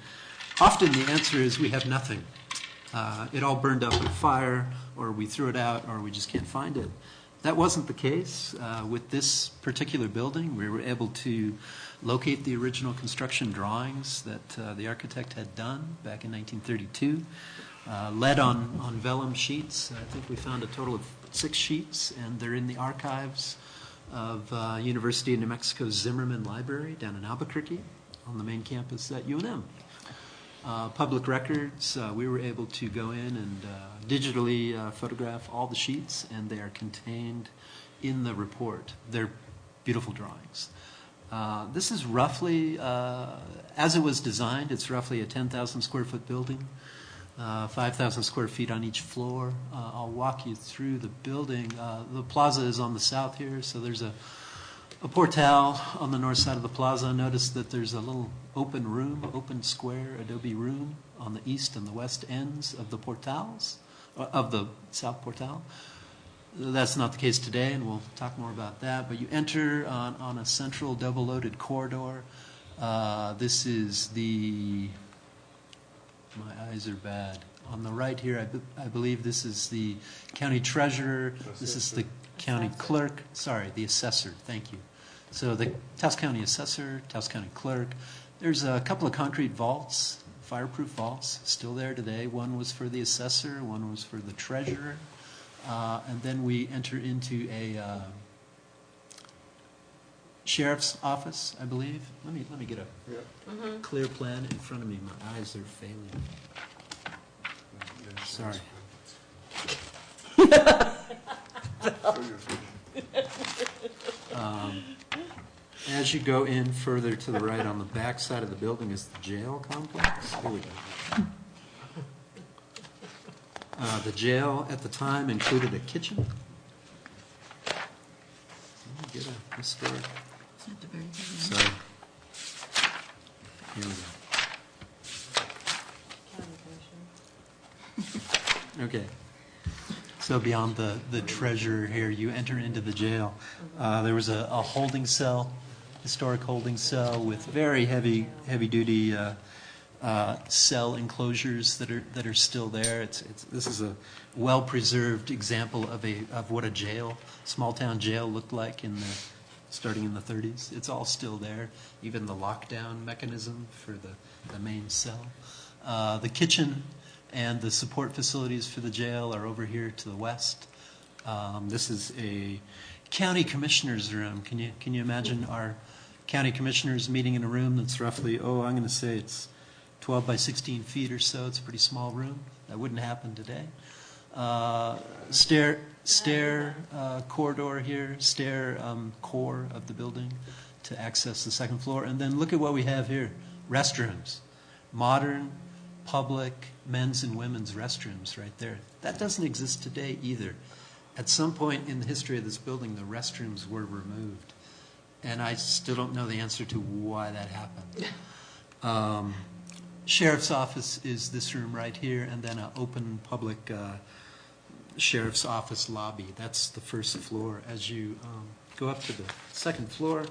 often the answer is we have nothing. It all burned up in a fire, or we threw it out, or we just can't find it. That wasn't the case with this particular building. We were able to locate the original construction drawings that the architect had done back in 1932, lead on vellum sheets. I think we found a total of 6 sheets, and they're in the archives of University of New Mexico's Zimmerman Library down in Albuquerque on the main campus at UNM. Public records, we were able to go in and digitally photograph all the sheets, and they are contained in the report. They're beautiful drawings. This is roughly, as it was designed, it's roughly a 10,000 square foot building, 5,000 square feet on each floor. I'll walk you through the building. The plaza is on the south here, so there's a portal on the north side of the plaza. Notice that there's a little open room, open square adobe room on the east and the west ends of the portals, of the south portal. That's not the case today, and we'll talk more about that. But you enter on a central double-loaded corridor. This is the My eyes are bad. On the right here, I believe this is the county treasurer. This is the county clerk. Sorry, the assessor. Thank you. So the Taos County assessor, Taos County clerk. There's a couple of concrete vaults, fireproof vaults, still there today. One was for the assessor, one was for the treasurer. And then we enter into a sheriff's office, I believe. Let me get a clear plan in front of me. My eyes are failing. Sorry. As you go in further to the right on the back side of the building is the jail complex. Here we go. The jail at the time included a kitchen. Let me get a historic. Sorry. Here we go. Okay. So beyond the treasurer here, you enter into the jail. There was a holding cell, historic holding cell with very heavy-duty cell enclosures that are still there. This is a well-preserved example of what a jail, small-town jail, looked like starting in the 30s. It's all still there, even the lockdown mechanism for the main cell. The kitchen and the support facilities for the jail are over here to the west. This is a county commissioner's room. Can you imagine our county commissioners meeting in a room that's roughly, I'm going to say it's 12 by 16 feet or so. It's a pretty small room. That wouldn't happen today. Stair corridor here, stair core of the building to access the second floor. And then look at what we have here, restrooms, modern public men's and women's restrooms right there. That doesn't exist today either. At some point in the history of this building, the restrooms were removed. And I still don't know the answer to why that happened. Sheriff's office is this room right here, and then an open public sheriff's office lobby. That's the first floor. As you go up to the second floor,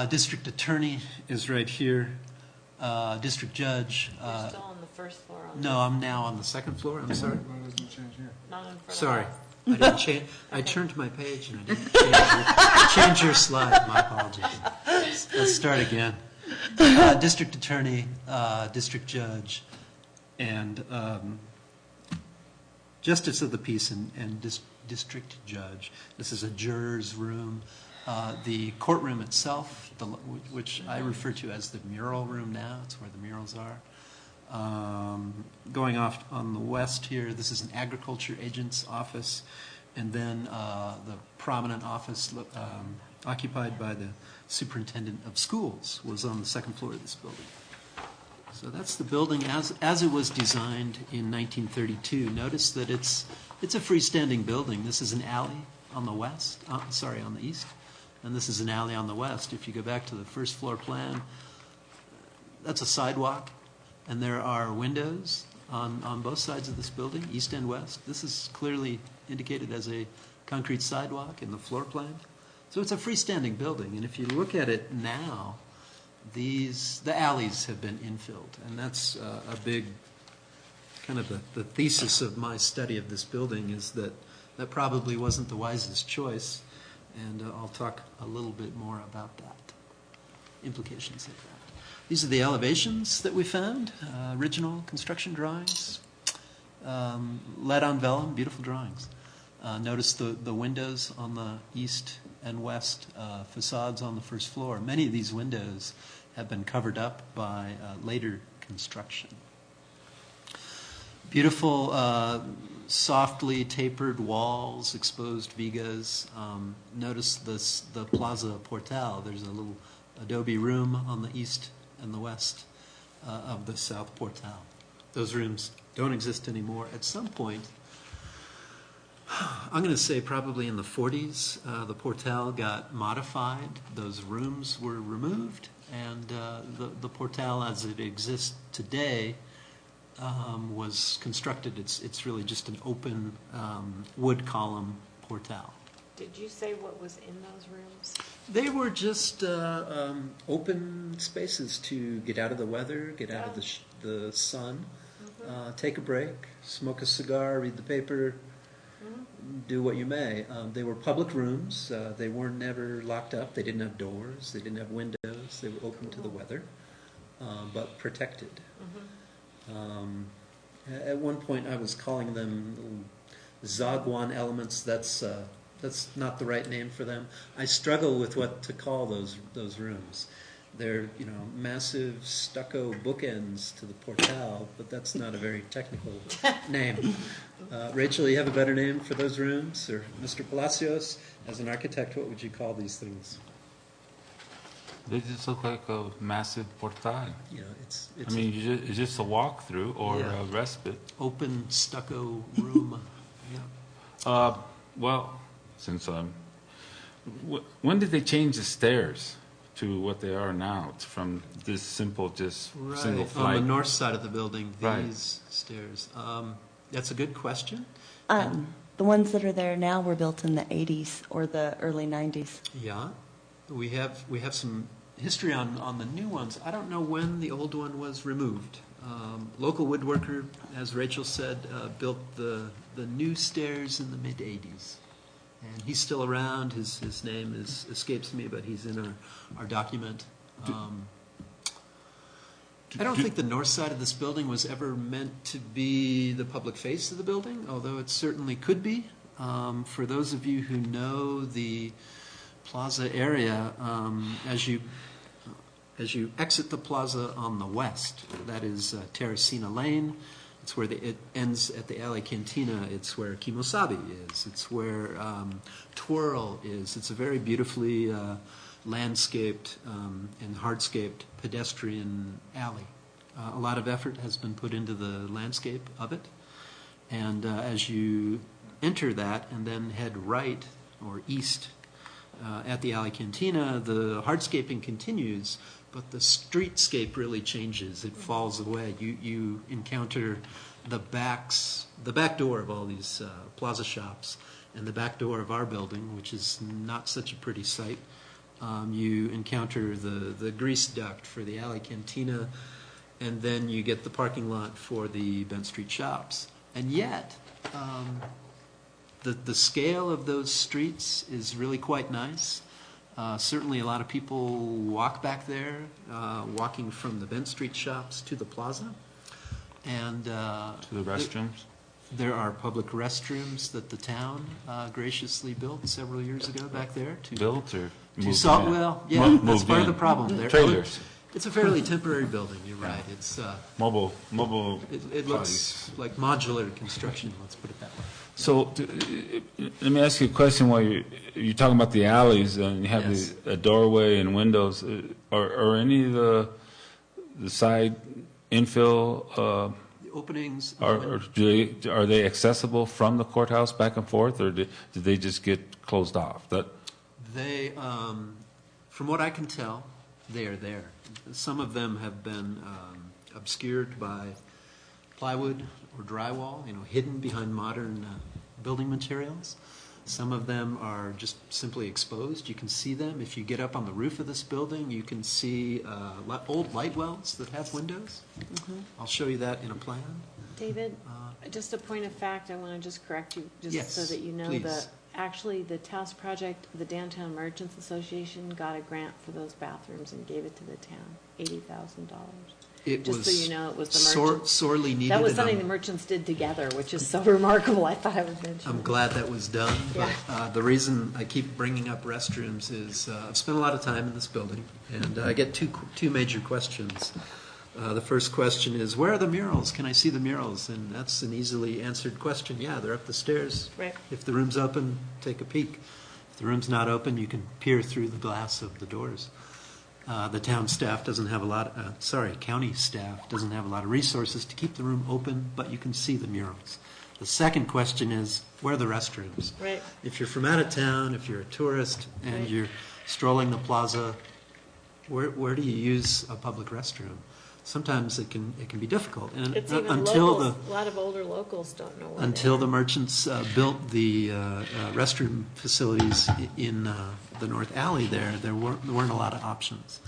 district attorney is right here. District judge. You're still on the first floor. No, I'm now on the second floor. I'm sorry. Why doesn't it change here? Not in front Sorry. of us. I didn't change. I turned my page and I didn't change your slide. My apologies. Let's start again. District attorney, district judge, and justice of the peace and district judge. This is a juror's room. The courtroom itself, which I refer to as the mural room now, it's where the murals are. Going off on the west here, this is an agriculture agent's office, and then the prominent office occupied by the superintendent of schools was on the second floor of this building. So that's the building as it was designed in 1932. Notice that it's a freestanding building. This is an alley on the west, on the east, and this is an alley on the west. If you go back to the first floor plan, that's a sidewalk, and there are windows on both sides of this building, east and west. This is clearly indicated as a concrete sidewalk in the floor plan. So it's a freestanding building, and if you look at it now, the alleys have been infilled, and that's a big kind of the thesis of my study of this building is that probably wasn't the wisest choice, and I'll talk a little bit more about that, implications of that. These are the elevations that we found, original construction drawings, lead on vellum, beautiful drawings. Notice the windows on the east and west facades on the first floor. Many of these windows have been covered up by later construction. Beautiful, softly tapered walls, exposed vigas. Notice the Plaza Portal. There's a little adobe room on the east and the west of the South Portal. Those rooms don't exist anymore. At some point, I'm going to say probably in the 40s, the Portal got modified. Those rooms were removed, and the Portal as it exists today was constructed. It's really just an open wood column Portal. Did you say what was in those rooms? They were just open spaces to get out of the weather, get out of the sun, take a break, smoke a cigar, read the paper, do what you may. They were public rooms. They were never locked up. They didn't have doors. They didn't have windows. They were open to the weather, but protected. At one point, I was calling them Zagwan elements. That's not the right name for them. I struggle with what to call those rooms. They're massive stucco bookends to the portal, but that's not a very technical name. Rachel, you have a better name for those rooms? Or Mr. Palacios, as an architect, what would you call these things? They just look like a massive portal. It's I mean, it's just a walkthrough or Yeah. a respite. open stucco room. Well, since when did they change the stairs to what they are now? It's from this simple, just single On flight. the north side of the building, Right. these stairs. That's a good question. The ones that are there now were built in the 80s or the early 90s. Yeah, we have some history on the new ones. I don't know when the old one was removed. Local woodworker, as Rachel said, built the new stairs in the mid 80s, and he's still around. His name escapes me, but he's in our document. I don't think the north side of this building was ever meant to be the public face of the building, although it certainly could be. For those of you who know the plaza area, as you exit the plaza on the west, that is Terracina Lane. It's where it ends at the Alley Cantina. It's where Kimosabi is. It's where Twirl is. It's a very beautifully landscaped and hardscaped pedestrian alley. A lot of effort has been put into the landscape of it. And as you enter that and then head right or east at the Alley Cantina, the hardscaping continues, but the streetscape really changes. It falls away. You encounter the back door of all these plaza shops and the back door of our building, which is not such a pretty sight. You encounter the grease duct for the Alley Cantina, and then you get the parking lot for the Bent Street shops. And yet, the scale of those streets is really quite nice. Certainly a lot of people walk back there, walking from the Bent Street shops to the plaza. And To the restrooms? there are public restrooms that the town graciously built several years ago back there. Built or To moved solve, in? well, yeah, Moved that's part of the in. problem. Trailers. It's a fairly temporary building, you're right. It's Mobile. it looks like modular construction, let's put it that way. So, let me ask you a question while you're talking about the alleys and you have Yes. a doorway and windows. Are any of the side infill, The openings, are they accessible from the courthouse back and forth, or did they just get closed off? they, from what I can tell, they are there. Some of them have been obscured by plywood or drywall, hidden behind modern building materials. Some of them are just simply exposed. You can see them. If you get up on the roof of this building, you can see old light wells that have windows. I'll show you that in a plan. David, just a point of fact, I want to just correct you, just Yes, so that you know please. that actually the Taos project, the Downtown Merchants Association got a grant for those bathrooms and gave it to the town, $80,000. It Just was so you know, it was the merchants. sorely needed. That was and something the I'm- merchants did together, which is so remarkable. I thought I would mention I'm it. glad that was done, Yeah. but the reason I keep bringing up restrooms is I've spent a lot of time in this building, and I get two major questions. The first question is, where are the murals? Can I see the murals? And that's an easily answered question. Yeah, they're up the stairs. Right. If the room's open, take a peek. If the room's not open, you can peer through the glass of the doors. The town staff doesn't have county staff doesn't have a lot of resources to keep the room open, but you can see the murals. The second question is, where are the restrooms? Right. If you're from out of town, if you're a tourist, and Right. you're strolling the plaza, where do you use a public restroom? sometimes it can be difficult. And It's even until locals, a lot of older locals don't know where until they the are. merchants built the restroom facilities in the North Alley there weren't a lot of options.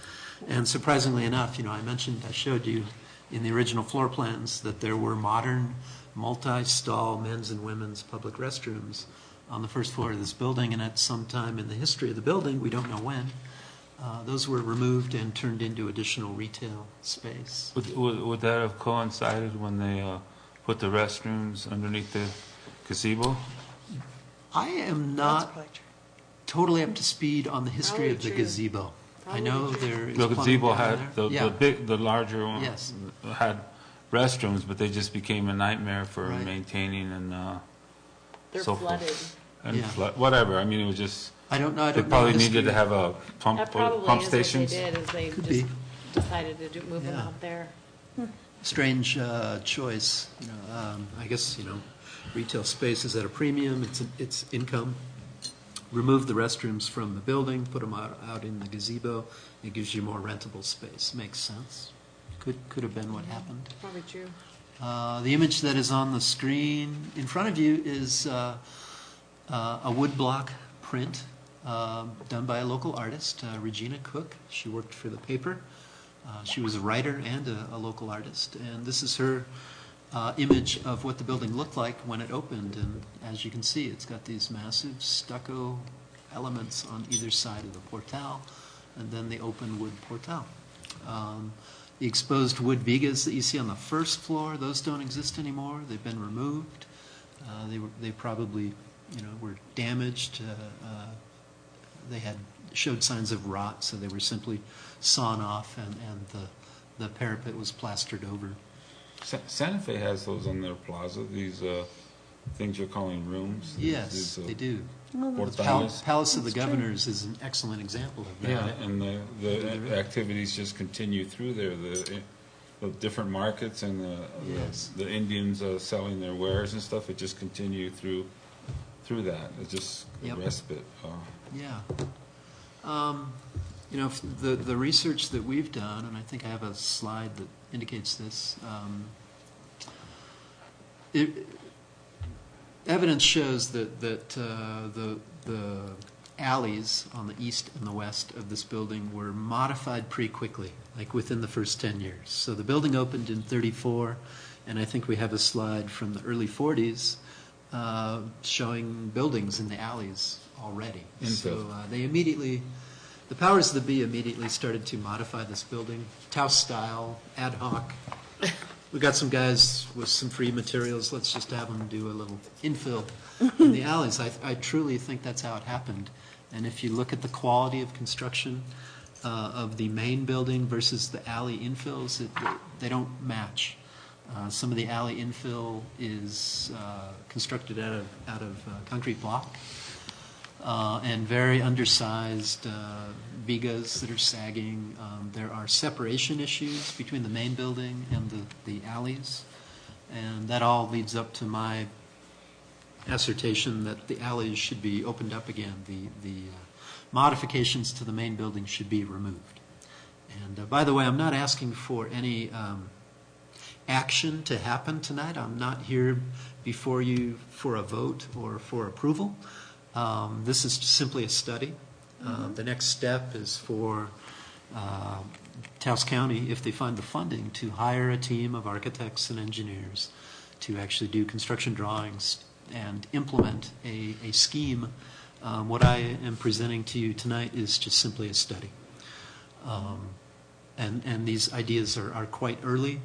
And surprisingly enough, I showed you in the original floor plans that there were modern multi-stall men's and women's public restrooms on the first floor of this building, and at some time in the history of the building, we don't know when, those were removed and turned into additional retail space. Would that have coincided when they put the restrooms underneath the gazebo? I am That's not probably true. totally up to speed on the history Probably of the true. gazebo. I Probably know true. there is The plumbing gazebo down had, there. Yeah. the larger one Yes. had restrooms, but they just became a nightmare for Right. maintaining and They're so forth. flooded. And Yeah. whatever, I mean, it was just, I don't know. they probably needed to have a That pump probably is stations. what they did, is they Could just be. decided to move them Yeah. out there. Strange choice. I guess retail space is at a premium. It's income. Remove the restrooms from the building, put them out in the gazebo. It gives you more rentable space. Makes sense. Could have been what happened. Probably true. The image that is on the screen in front of you is a woodblock print done by a local artist, Regina Cook. She worked for the paper. She was a writer and a local artist. And this is her image of what the building looked like when it opened. And as you can see, it's got these massive stucco elements on either side of the portal, and then the open wood portal. The exposed wood vigas that you see on the first floor, those don't exist anymore. They've been removed. They probably, were damaged. They showed signs of rot, so they were simply sawn off, and the parapet was plastered over. Santa Fe has those on their plaza, these things you're calling rooms. Yes, These, they do. portales. Palace of the Governors is an excellent example of that. Yeah, and the activities just continue through there, the different markets and Yes. the Indians selling their wares and stuff, it just continued through that. It's just Yep. a respite. Yeah. The research that we've done, and I think I have a slide that indicates this, evidence shows that the alleys on the east and the west of this building were modified pretty quickly, like within the first 10 years. So the building opened in 34, and I think we have a slide from the early 40s showing buildings in the alleys already. Infill. So the powers that be immediately started to modify this building, Taos style, ad hoc. We got some guys with some free materials, let's just have them do a little infill in the alleys. I truly think that's how it happened. And if you look at the quality of construction of the main building versus the alley infills, they don't match. Some of the alley infill is constructed out of concrete block and very undersized vigas that are sagging. There are separation issues between the main building and the alleys, and that all leads up to my assertion that the alleys should be opened up again. The modifications to the main building should be removed. And by the way, I'm not asking for any action to happen tonight. I'm not here before you for a vote or for approval. This is simply a study. The next step is for Taos County, if they find the funding, to hire a team of architects and engineers to actually do construction drawings and implement a scheme. What I am presenting to you tonight is just simply a study. And these ideas are quite early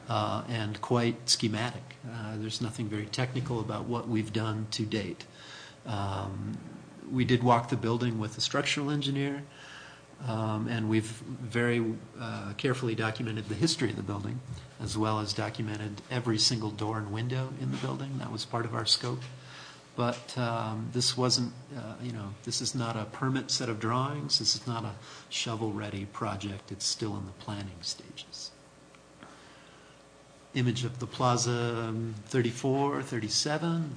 and quite schematic. There's nothing very technical about what we've done to date. We did walk the building with a structural engineer, and we've very carefully documented the history of the building, as well as documented every single door and window in the building. That was part of our scope. But this wasn't, this is not a permit set of drawings. This is not a shovel-ready project. It's still in the planning stages. Image of the Plaza 34, 37.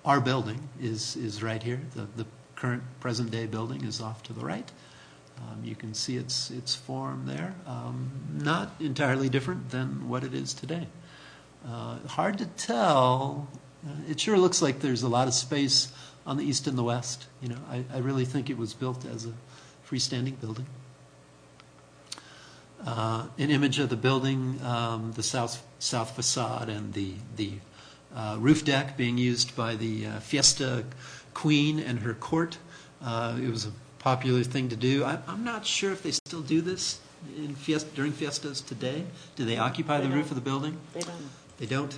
Our building is right here. The current present-day building is off to the right. You can see its form there. Not entirely different than what it is today. Hard to tell. It sure looks like there's a lot of space on the east and the west. You know, I really think it was built as a freestanding building. An image of the building, the south facade, and the roof deck being used by the Fiesta Queen and her court. It was a popular thing to do. I'm not sure if they still do this during fiestas today. Do they occupy the roof of the building? They don't. They don't.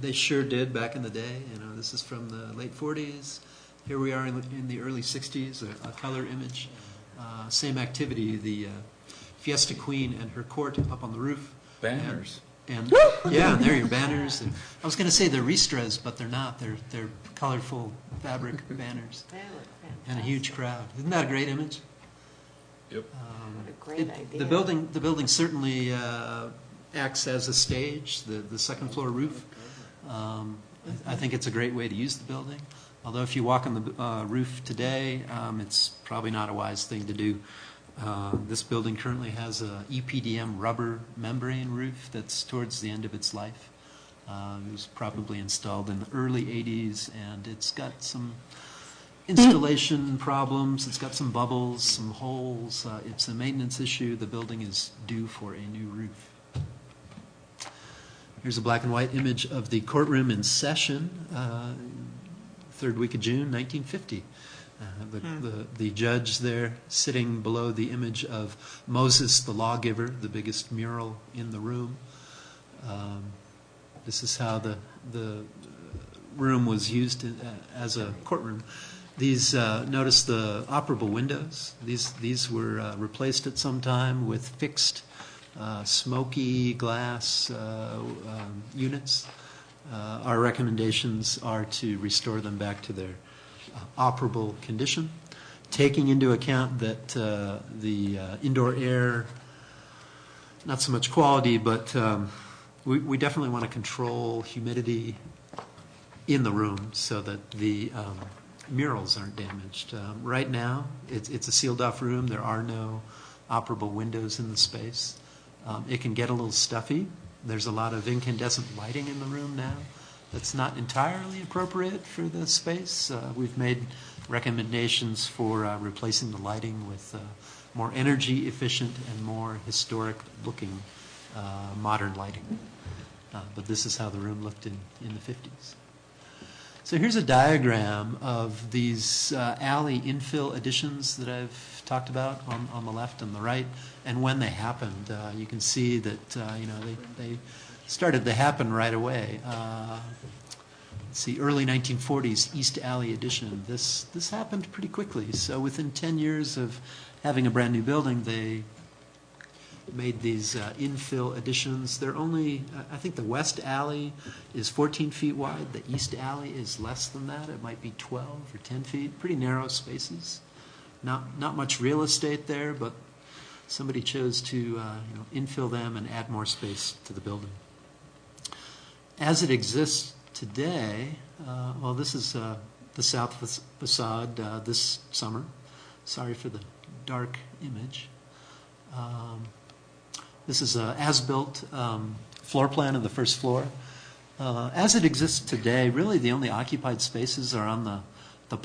They sure did back in the day. You know, this is from the late 40s. Here we are in the early 60s, a color image. Same activity. The Fiesta Queen and her court up on the roof. Banners. And yeah, and there are your banners. And I was going to say they're ristras, but they're not. They're colorful fabric banners. They look fantastic. And a huge crowd. Isn't that a great image? Yep. What a great idea. The building certainly acts as a stage. The second floor roof. I think it's a great way to use the building. Although if you walk on the roof today, it's probably not a wise thing to do. This building currently has a EPDM rubber membrane roof that's towards the end of its life. It was probably installed in the early 80s, and it's got some installation problems. It's got some bubbles, some holes. It's a maintenance issue. The building is due for a new roof. Here's a black and white image of the courtroom in session, third week of June, 1950. The judge there sitting below the image of Moses the lawgiver, the biggest mural in the room. This is how the room was used as a courtroom. These notice the operable windows. These were replaced at some time with fixed smoky glass units. Our recommendations are to restore them back to their operable condition, taking into account that the indoor air, not so much quality, but we definitely want to control humidity in the room so that the murals aren't damaged. Right now, it's a sealed-off room. There are no operable windows in the space. It can get a little stuffy. There's a lot of incandescent lighting in the room now. That's not entirely appropriate for the space. We've made recommendations for replacing the lighting with more energy efficient and more historic looking modern lighting. But this is how the room looked in the 50s. So here's a diagram of these alley infill additions that I've talked about on the left and the right, and when they happened. You can see that they started to happen right away. Let's see, early 1940s East Alley addition. This happened pretty quickly. So within 10 years of having a brand new building, they made these infill additions. They're only, I think the West Alley is 14 feet wide. The East Alley is less than that. It might be 12 or 10 feet. Pretty narrow spaces. Not much real estate there, but somebody chose to infill them and add more space to the building. As it exists today, well, this is the south facade this summer. Sorry for the dark image. This is an as-built floor plan of the first floor. As it exists today, really the only occupied spaces are on the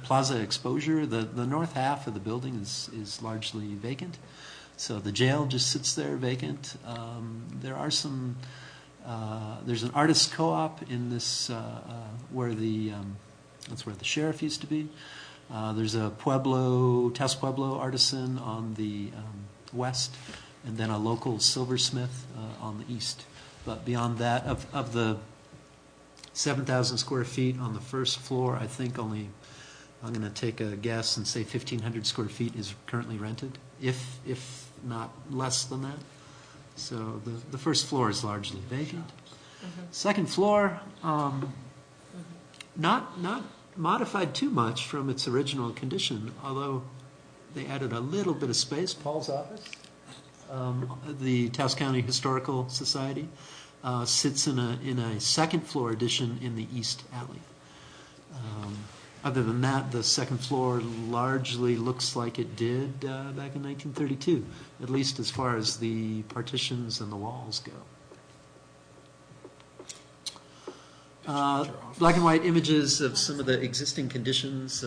plaza exposure. The north half of the building is largely vacant. So the jail just sits there vacant. There are some, there's an artist co-op in this, that's where the sheriff used to be. There's a Taos Pueblo artisan on the west, and then a local silversmith on the east. But beyond that, of the 7,000 square feet on the first floor, I think only, I'm going to take a guess and say 1,500 square feet is currently rented, if not less than that. So the first floor is largely vacant. Second floor, not modified too much from its original condition, although they added a little bit of space. Paul's office, the Taos County Historical Society, sits in a second floor addition in the East Alley. Other than that, the second floor largely looks like it did back in 1932, at least as far as the partitions and the walls go. Black and white images of some of the existing conditions,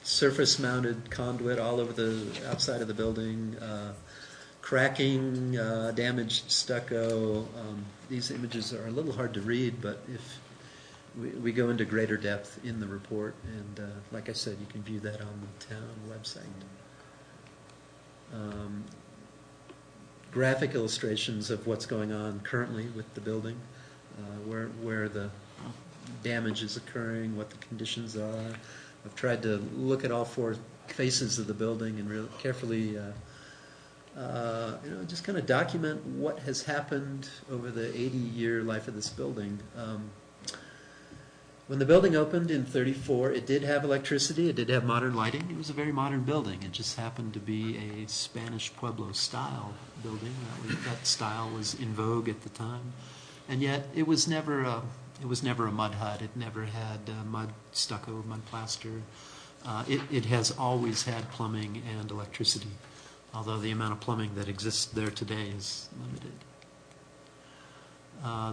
surface-mounted conduit all over the outside of the building, cracking, damaged stucco. These images are a little hard to read, but if we go into greater depth in the report, and like I said, you can view that on the town website. Graphic illustrations of what's going on currently with the building, where the damage is occurring, what the conditions are. I've tried to look at all four faces of the building and really carefully just kind of document what has happened over the 80-year life of this building. When the building opened in '34, it did have electricity, it did have modern lighting. It was a very modern building. It just happened to be a Spanish Pueblo style building. That style was in vogue at the time. And yet it was never a mud hut. It never had mud stucco, mud plaster. It has always had plumbing and electricity, although the amount of plumbing that exists there today is limited.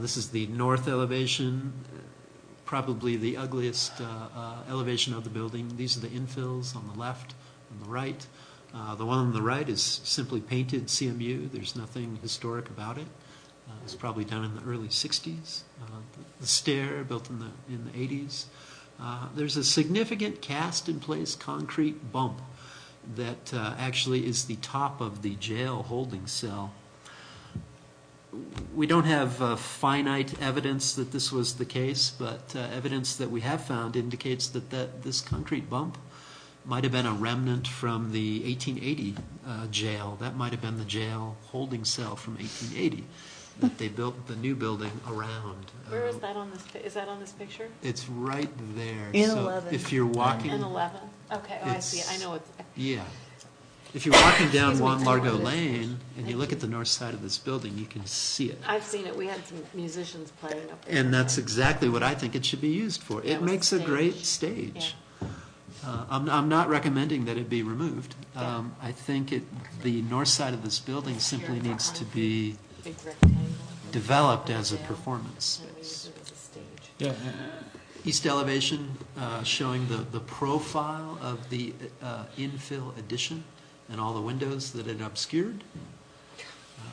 This is the north elevation, probably the ugliest elevation of the building. These are the infills on the left and the right. The one on the right is simply painted CMU. There's nothing historic about it. It was probably done in the early 60s. The stair built in the 80s. There's a significant cast-in-place concrete bump that actually is the top of the jail holding cell. We don't have finite evidence that this was the case, but evidence that we have found indicates that this concrete bump might have been a remnant from the 1880 jail. That might have been the jail holding cell from 1880 that they built the new building around. Where is that on this, is that on this picture? It's right there. In So 11. if you're walking... In 11? Okay, oh, I see it. I know it's... Yeah. If you're walking down Excuse me, Juan I Largo know it is. Lane and you look at the north side of this building, you can see it. I've seen it. We had some musicians playing up there. And that's exactly what I think it should be used for. Yeah, It with makes a stage. great stage. I'm not recommending that it be removed. Yeah. I think the north side of this building simply needs to be Big rectangle. developed as a Yeah. performance And we use space. it as a stage. Yeah, East elevation showing the profile of the infill addition and all the windows that it obscured.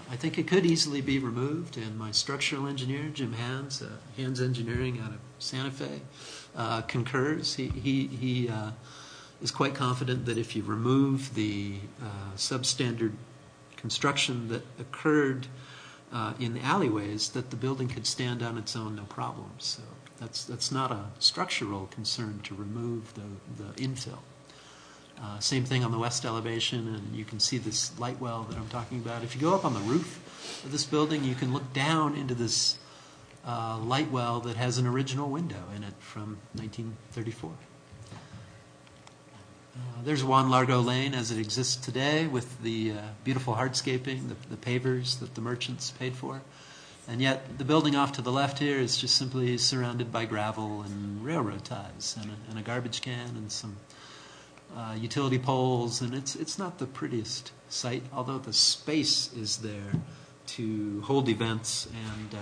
I think it could easily be removed, and my structural engineer, Jim Hans, Hans Engineering out of Santa Fe, concurs. He is quite confident that if you remove the substandard construction that occurred in the alleyways, that the building could stand on its own no problem. So that's not a structural concern to remove the infill. Same thing on the west elevation, and you can see this light well that I'm talking about. If you go up on the roof of this building, you can look down into this light well that has an original window in it from 1934. There's Juan Largo Lane as it exists today with the beautiful hardscaping, the pavers that the merchants paid for. And yet the building off to the left here is just simply surrounded by gravel and railroad ties and a garbage can and some utility poles, and it's not the prettiest site, although the space is there to hold events and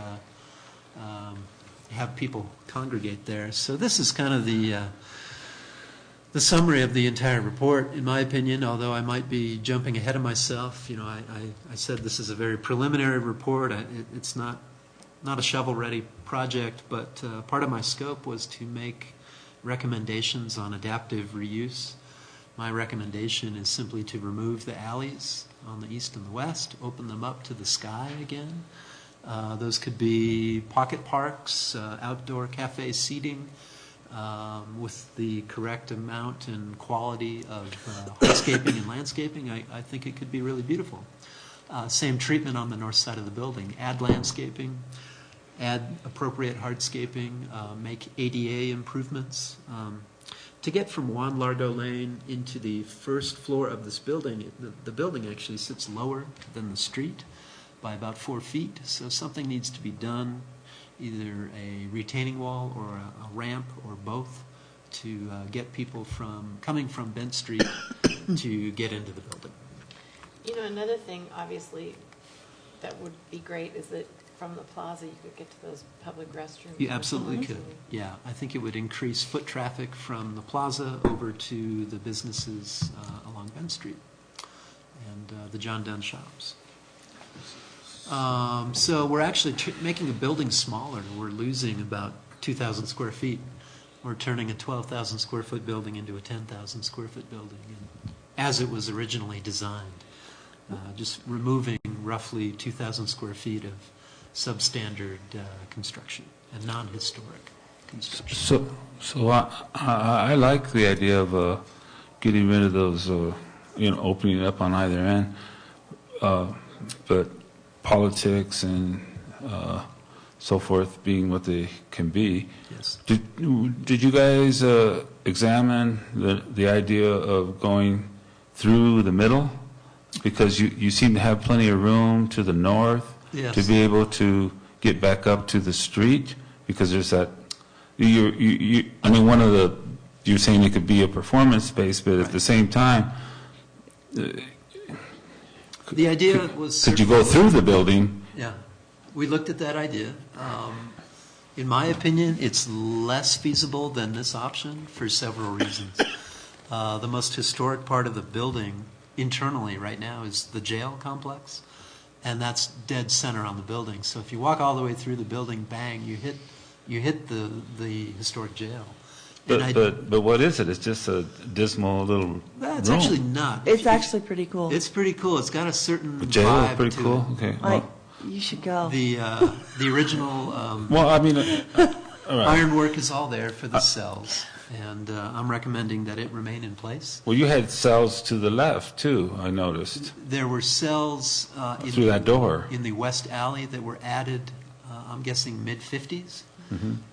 have people congregate there. So this is kind of the summary of the entire report, in my opinion, although I might be jumping ahead of myself. You know, I said this is a very preliminary report. It's not a shovel-ready project, but part of my scope was to make recommendations on adaptive reuse. My recommendation is simply to remove the alleys on the east and the west, open them up to the sky again. Those could be pocket parks, outdoor cafe seating, with the correct amount and quality of hardscaping and landscaping. I think it could be really beautiful. Same treatment on the north side of the building. Add landscaping, add appropriate hardscaping, make ADA improvements. To get from Juan Largo Lane into the first floor of this building, the building actually sits lower than the street by about 4 feet, so something needs to be done, either a retaining wall or a ramp or both, to get people coming from Bent Street to get into the building. You know, another thing, obviously, that would be great is that from the plaza, you could get to those public restrooms. You absolutely could. Yeah, I think it would increase foot traffic from the plaza over to the businesses along Bent Street and the John Dunn shops. So we're actually making a building smaller. We're losing about 2,000 square feet. We're turning a 12,000 square foot building into a 10,000 square foot building, and as it was originally designed. Just removing roughly 2,000 square feet of substandard construction and non-historic construction. So I like the idea of getting rid of those, opening it up on either end, but politics and so forth being what they can be. Yes. Did you guys examine the idea of going through the middle? Because you seem to have plenty of room to the north. Yes. To be able to get back up to the street, because there's that. One of the, you're saying it could be a performance space, but at the same time, The idea was... could you go through the building? Yeah, we looked at that idea. In my opinion, it's less feasible than this option for several reasons. The most historic part of the building internally right now is the jail complex, and that's dead center on the building. So if you walk all the way through the building, bang, you hit the historic jail. But what is it? It's just a dismal little It's room. actually not. It's actually pretty cool. It's pretty cool. It's got a certain The jail vibe is pretty to cool. it. Okay. Like, you should go. The original Well, all right. ironwork is all there for the cells, and I'm recommending that it remain in place. Well, you had cells to the left too. I noticed There were cells through that door. in the west alley that were added, I'm guessing mid-50s,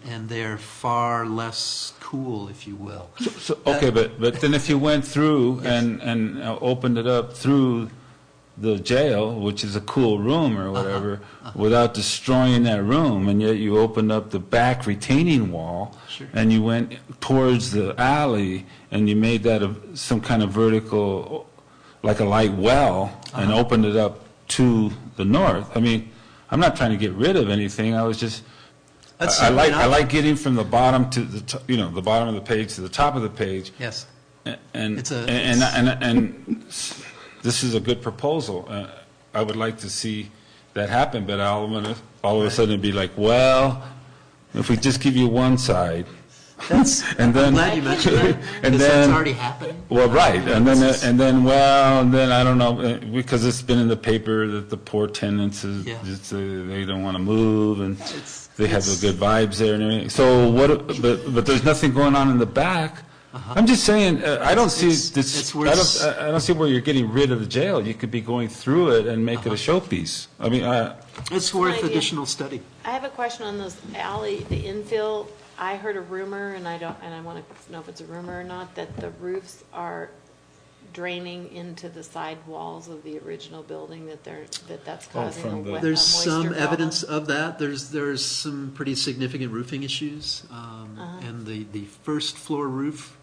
and they're far less cool, if you will. So okay, but then if you went through and opened it up through the jail, which is a cool room or whatever, without destroying that room, and yet you opened up the back retaining wall, Sure. and you went towards the alley, and you made that some kind of vertical, like a light well, and opened it up to the north. I mean, I'm not trying to get rid of anything. I was just, I like getting from the bottom to the bottom of the page to the top of the page. Yes. And It's and this is a good proposal. I would like to see that happen, but all of a sudden it'd be like, well, if we just give you one side, That's, and then I'm glad you mentioned that, and because then that's already happening. well, right, and then I don't know, because it's been in the paper that the poor tenants they don't want to move, and they have the good vibes there and everything. So but there's nothing going on in the back. I'm just saying, I don't see this. I don't see where you're getting rid of the jail. You could be going through it and make it a showpiece. I mean, It's worth idea. additional study. I have a question on those alley, the infill. I heard a rumor, and I want to know if it's a rumor or not, that the roofs are draining into the side walls of the original building, that's causing a moisture There's some problem. evidence of that. There's some pretty significant roofing issues, and the first floor roof,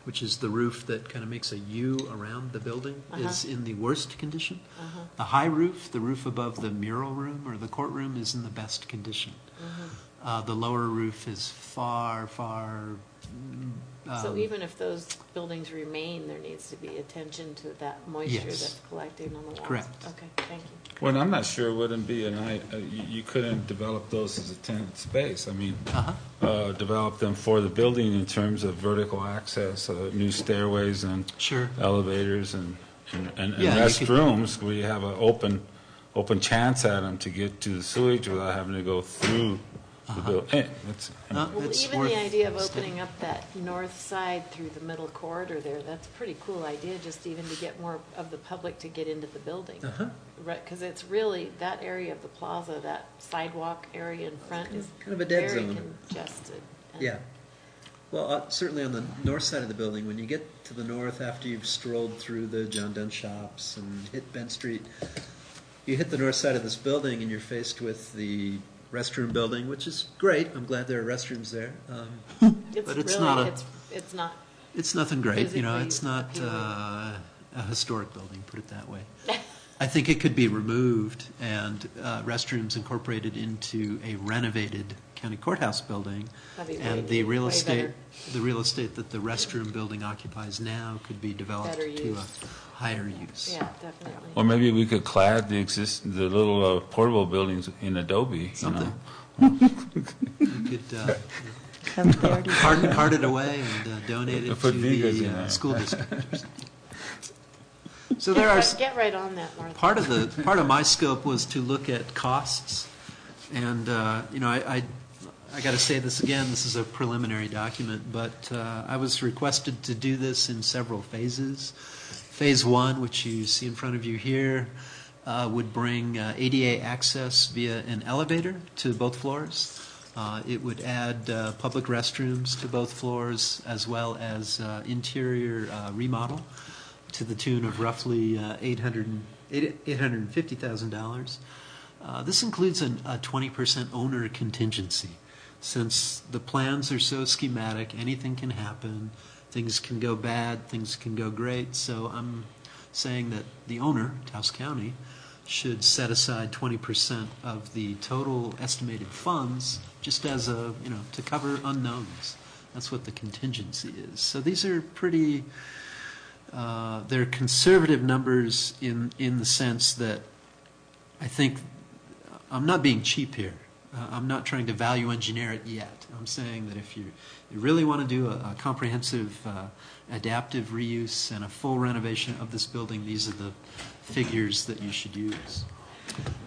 which is the roof that kind of makes a U around the building, is in the worst condition. The high roof, the roof above the mural room or the courtroom, is in the best condition. The lower roof is far. So even if those buildings remain, there needs to be attention to that moisture Yes. that's collecting on the walls. Correct. Okay, thank you. well, I'm not sure it wouldn't be you couldn't develop those as a tenant space. I mean, develop them for the building in terms of vertical access, new stairways and Sure. elevators and Yeah, you could- restrooms where you have an open chance at them to get to the sewage without having to go through the building. Well, It's even worth the idea of study. opening up that north side through the middle corridor there, that's a pretty cool idea, just even to get more of the public to get into the building. Right, because it's really, that area of the plaza, that sidewalk area in front is Kind of a dead very zone. congested. And Yeah. Well, certainly on the north side of the building, when you get to the north after you've strolled through the John Dunn shops and hit Bent Street, you hit the north side of this building and you're faced with the restroom building, which is great. I'm glad there are restrooms there. But it's really, not it's not. it's nothing great. You know, physically it's not appealing. a historic building, put it that way. I think it could be removed and restrooms incorporated into a renovated county courthouse building, That'd be and way- the real way estate, better. the real estate that the restroom building occupies now could be developed Better to use. a higher use. Yeah, definitely. Or maybe we could clad the little portable buildings in adobe, you Something. know. You could Come there to- cart it away and donate it to Put Vigas in the there. school district. Or something. So there are Get right on that, Martha. part of my scope was to look at costs, and you know, I got to say this again. This is a preliminary document, but I was requested to do this in several phases. Phase 1, which you see in front of you here, would bring ADA access via an elevator to both floors. It would add public restrooms to both floors, as well as interior remodel to the tune of roughly $850,000. This includes a 20% owner contingency. Since the plans are so schematic, anything can happen. Things can go bad, things can go great. So I'm saying that the owner, Taos County, should set aside 20% of the total estimated funds just as a, you know, to cover unknowns. That's what the contingency is. So these are pretty, they're conservative numbers in the sense that I think, I'm not being cheap here. I'm not trying to value engineer it yet. I'm saying that if you really want to do a comprehensive adaptive reuse and a full renovation of this building, these are the figures that you should use.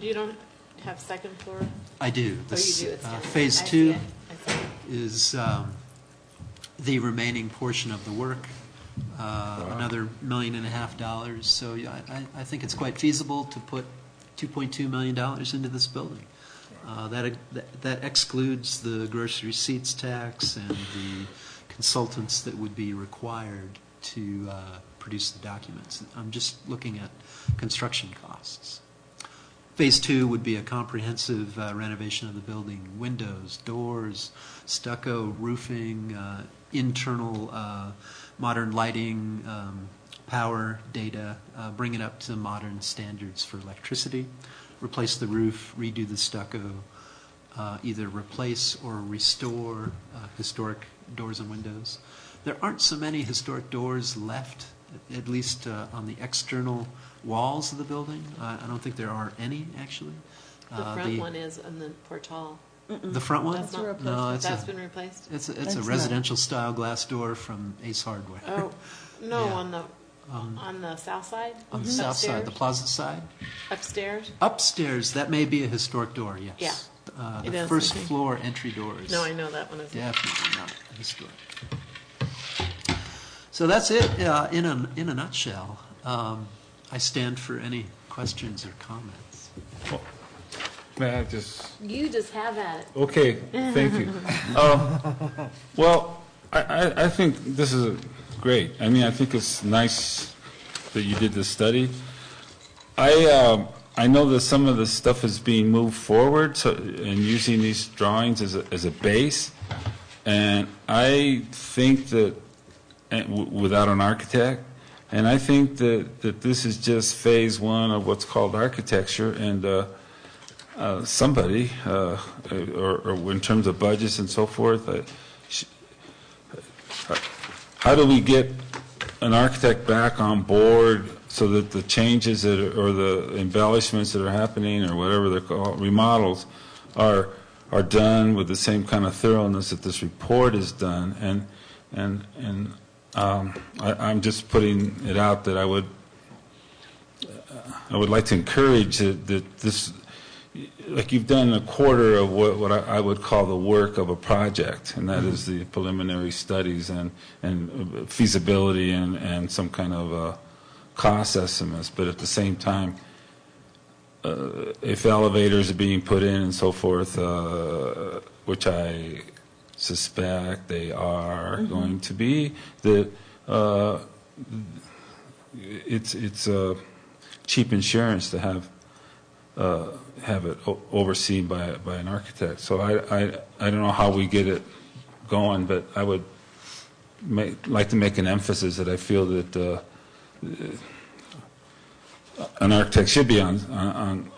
You don't have second floor? I do. Oh, you This, do. It's down there. phase I see 2 it. I see it. is the remaining portion of the work, another $1.5 million. So yeah, I think it's quite feasible to put $2.2 million into this building. That excludes the gross receipts tax and the consultants that would be required to produce the documents. I'm just looking at construction costs. Phase 2 would be a comprehensive renovation of the building: windows, doors, stucco, roofing, internal modern lighting, power, data, bring it up to modern standards for electricity, replace the roof, redo the stucco, either replace or restore historic doors and windows. There aren't so many historic doors left, at least on the external walls of the building. I don't think there are any, actually. The front one is in the portal. The front one? That's not, No, it's that's a, been replaced? it's It's a not. residential style glass door from Ace Hardware. Oh, no, Yeah. on the south side? On the south side, the Upstairs? plaza side. Upstairs? Upstairs, that may be a historic door, yes. Yeah. It The is, first I think. floor entry doors. No, I know that one is. Definitely not historic. So that's it in a nutshell. I stand for any questions or comments. May I just, You just have at it. okay, thank you. Well, I think this is great. I mean, I think it's nice that you did this study. I know that some of the stuff is being moved forward, so, and using these drawings as a base, and I think that, without an architect, and I think that this is just phase 1 of what's called architecture, and somebody, or in terms of budgets and so forth, how do we get an architect back on board so that the changes that or the embellishments that are happening, or whatever they're called, remodels, are done with the same kind of thoroughness that this report is done? And I'm just putting it out that I would like to encourage that this, like you've done a quarter of what I would call the work of a project, and that is the preliminary studies and feasibility and some kind of cost estimates. But at the same time, if elevators are being put in and so forth, which I suspect they are going to be, that it's cheap insurance to have have it overseen by an architect. So I don't know how we get it going, but I would like to make an emphasis that I feel that an architect should be on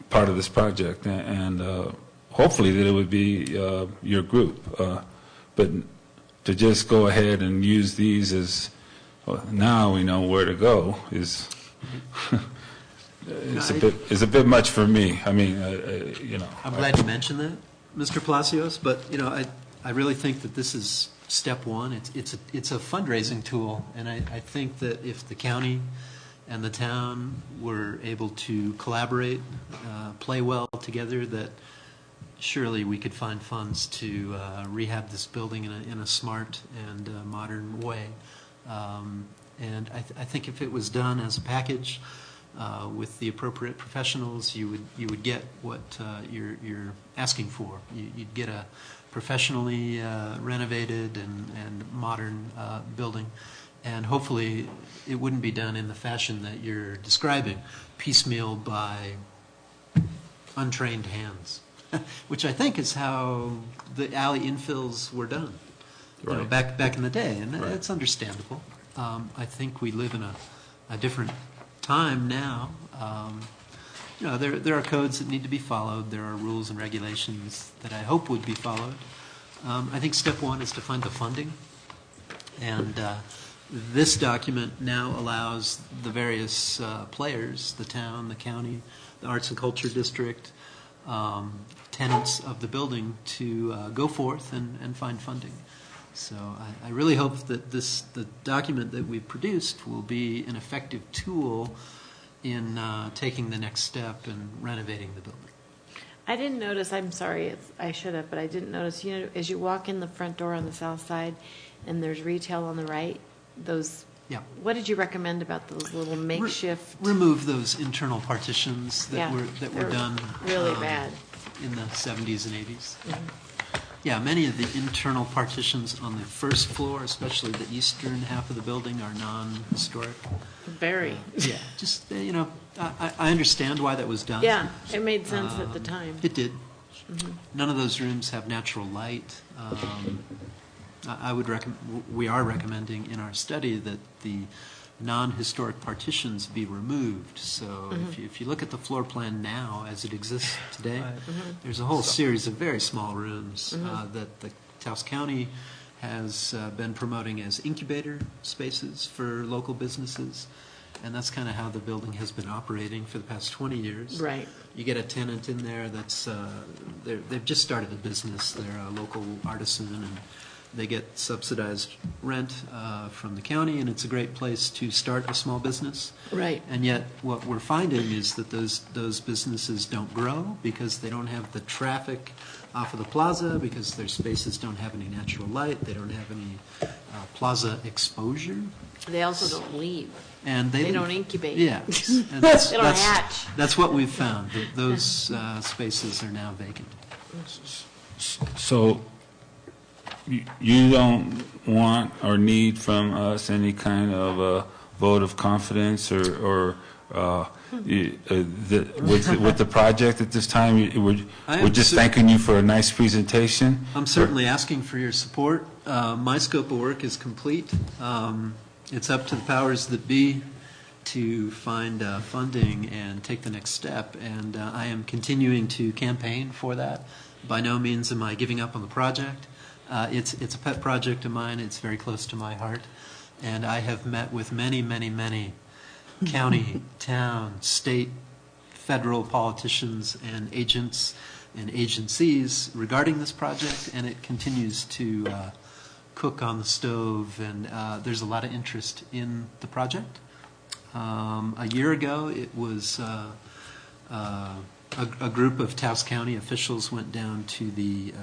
part of this project, and hopefully that it would be your group. But to just go ahead and use these as, well, now we know where to go is is a bit much for me. I mean, you know. I'm glad you mentioned that, Mr. Palacios, but, you know, I really think that this is step one. It's a fundraising tool, and I think that if the county and the town were able to collaborate, play well together, that surely we could find funds to rehab this building in a smart and modern way. And I think if it was done as a package with the appropriate professionals, you would get what you're asking for. You'd get a professionally renovated and modern building. And hopefully it wouldn't be done in the fashion that you're describing, piecemeal by untrained hands, which I think is how the alley infills were done, you know, back in the day, and it's understandable. I think we live in a different time now. You know, there are codes that need to be followed. There are rules and regulations that I hope would be followed. I think step one is to find the funding, and this document now allows the various players, the town, the county, the Arts and Culture District, tenants of the building to go forth and find funding. So I really hope that the document that we've produced will be an effective tool in taking the next step and renovating the building. I didn't notice, I'm sorry, I should have, but I didn't notice, you know, as you walk in the front door on the south side and there's retail on the right, those, Yeah. what did you recommend about those little makeshift? Remove those internal partitions that Yeah, were they're done really bad. in the 70s and 80s. Mm-hmm. Yeah, many of the internal partitions on the first floor, especially the eastern half of the building, are non-historic. Very. Yeah, just, you know, I understand why that was done. Yeah, it made sense at the time. It did. None of those rooms have natural light. I would we are recommending in our study that the non-historic partitions be removed. So if you look at the floor plan now as it exists today, there's a whole series of very small rooms that the Taos County has been promoting as incubator spaces for local businesses. And that's kind of how the building has been operating for the past 20 years. Right. You get a tenant in there that's, they've just started a business. They're a local artisan, and they get subsidized rent from the county, and it's a great place to start a small business. Right. And yet what we're finding is that those businesses don't grow because they don't have the traffic off of the plaza, because their spaces don't have any natural light. They don't have any plaza exposure. They also don't leave. And they don't incubate. Yeah. And They don't hatch. That's what we've found. Those spaces are now vacant. So you don't want or need from us any kind of vote of confidence or with the project at this time? We're just thanking you for a nice presentation. I'm certainly asking for your support. My scope of work is complete. It's up to the powers that be to find funding and take the next step, and I am continuing to campaign for that. By no means am I giving up on the project. It's a pet project of mine. It's very close to my heart, and I have met with many county, town, state, federal politicians and agents and agencies regarding this project, and it continues to cook on the stove, and there's a lot of interest in the project. A year ago, it was a group of Taos County officials went down to the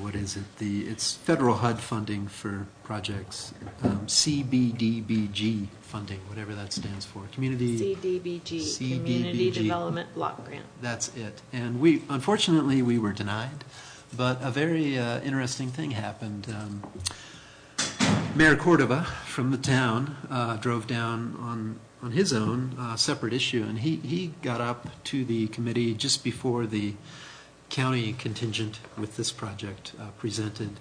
what is it? It's federal HUD funding for projects, CBDBG funding, whatever that stands for. CDBG, Community Development Block Grant. That's it. And unfortunately, we were denied. But a very interesting thing happened. Mayor Cordova from the town drove down on his own separate issue, and he got up to the committee just before the county contingent with this project presented.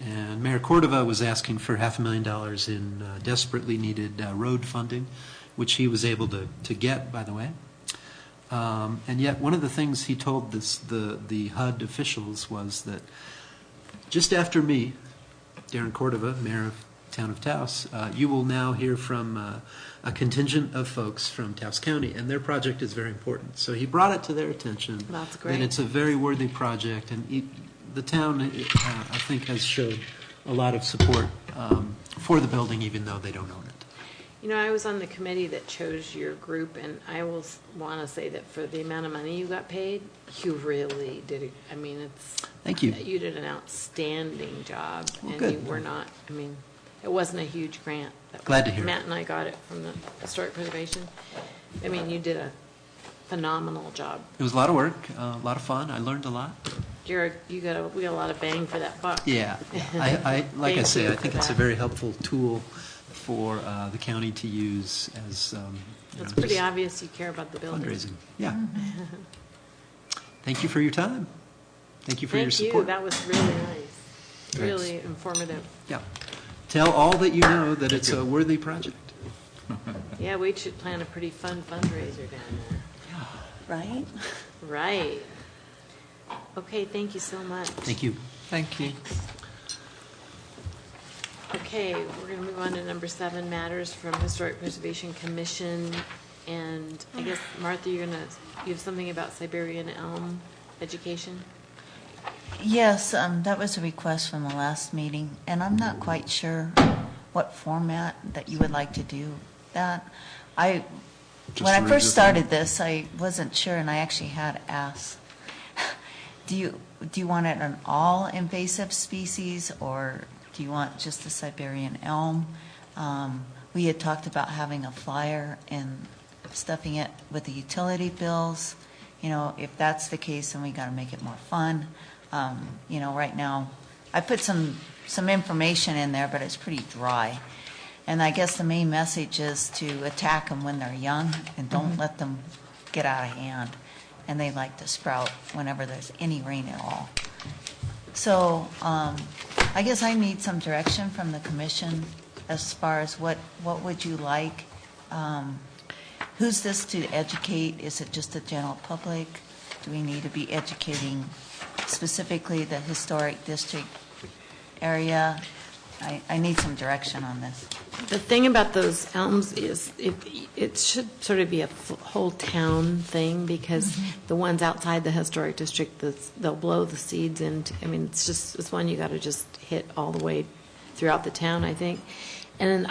And Mayor Cordova was asking for $500,000 in desperately needed road funding, which he was able to get, by the way. And yet, one of the things he told the HUD officials was that just after me, Darren Cordova, Mayor of Town of Taos, you will now hear from a contingent of folks from Taos County, and their project is very important. So he brought it to their attention. That's great. That it's a very worthy project, and the town, I think, has showed a lot of support for the building, even though they don't own it. You know, I was on the committee that chose your group, and I will want to say that for the amount of money you got paid, you really did it. I mean, it's... Thank you. You did an outstanding job. Well, and good. You were not, I mean, it wasn't a huge grant. Glad to hear it. Matt and I got it from the Historic Preservation. I mean, you did a phenomenal job. It was a lot of work, a lot of fun. I learned a lot. We got a lot of bang for that buck. Yeah, like I Thank say, you I think for it's a that. very helpful tool for the county to use as It's pretty just obvious you care about the building. fundraising. Yeah. Thank you for your time. Thank you for your Thank you, support. that was really nice, really informative. Yeah. Tell all that you know that it's a worthy project. Yeah, we should plan a pretty fun fundraiser down there. Right? Right. Okay, thank you so much. Thank you. Thank you. Okay, we're going to move on to number 7, matters from Historic Preservation Commission. And I guess, Martha, you have something about Siberian elm education? Yes, that was a request from the last meeting, and I'm not quite sure what format that you would like to do that. When I read first it started this, I wasn't sure, and I actually had asked, do you want it an all invasive species, or do you want just the Siberian elm? We had talked about having a flyer and stuffing it with the utility bills. You know, if that's the case, then we got to make it more fun. You know, right now, I put some information in there, but it's pretty dry. And I guess the main message is to attack them when they're young and don't let them get out of hand. And they like to sprout whenever there's any rain at all. So I guess I need some direction from the commission as far as what would you like? Who's this to educate? Is it just the general public? Do we need to be educating specifically the historic district area? I need some direction on this. The thing about those elms is it should sort of be a whole town thing, because the ones outside the historic district, they'll blow the seeds into. I mean, it's one you got to just hit all the way throughout the town, I think. And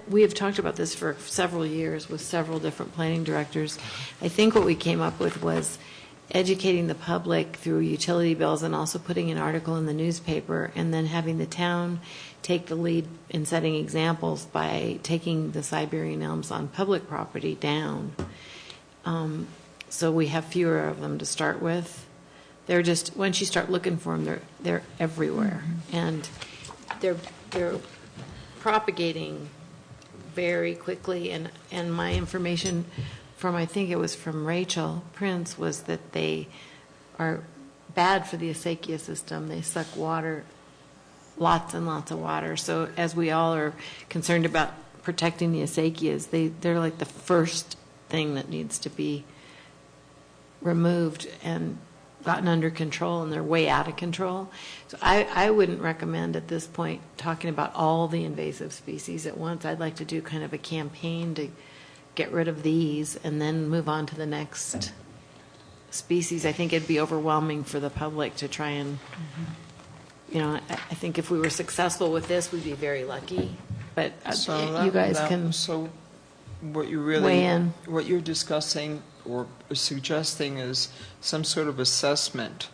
we have talked about this for several years with several different planning directors. I think what we came up with was educating the public through utility bills and also putting an article in the newspaper, and then having the town take the lead in setting examples by taking the Siberian elms on public property down. So we have fewer of them to start with. They're just, once you start looking for them, they're everywhere. And they're propagating very quickly. And my information from, I think it was from Rachel Prince, was that they are bad for the acequia system. They suck water, lots and lots of water. So as we all are concerned about protecting the acequias, they're like the first thing that needs to be removed and gotten under control, and they're way out of control. So I wouldn't recommend at this point talking about all the invasive species at once. I'd like to do kind of a campaign to get rid of these and then move on to the next species. I think it'd be overwhelming for the public to try and, you know, I think if we were successful with this, we'd be very lucky. But you guys can So what you really, weigh in. what you're discussing or suggesting is some sort of assessment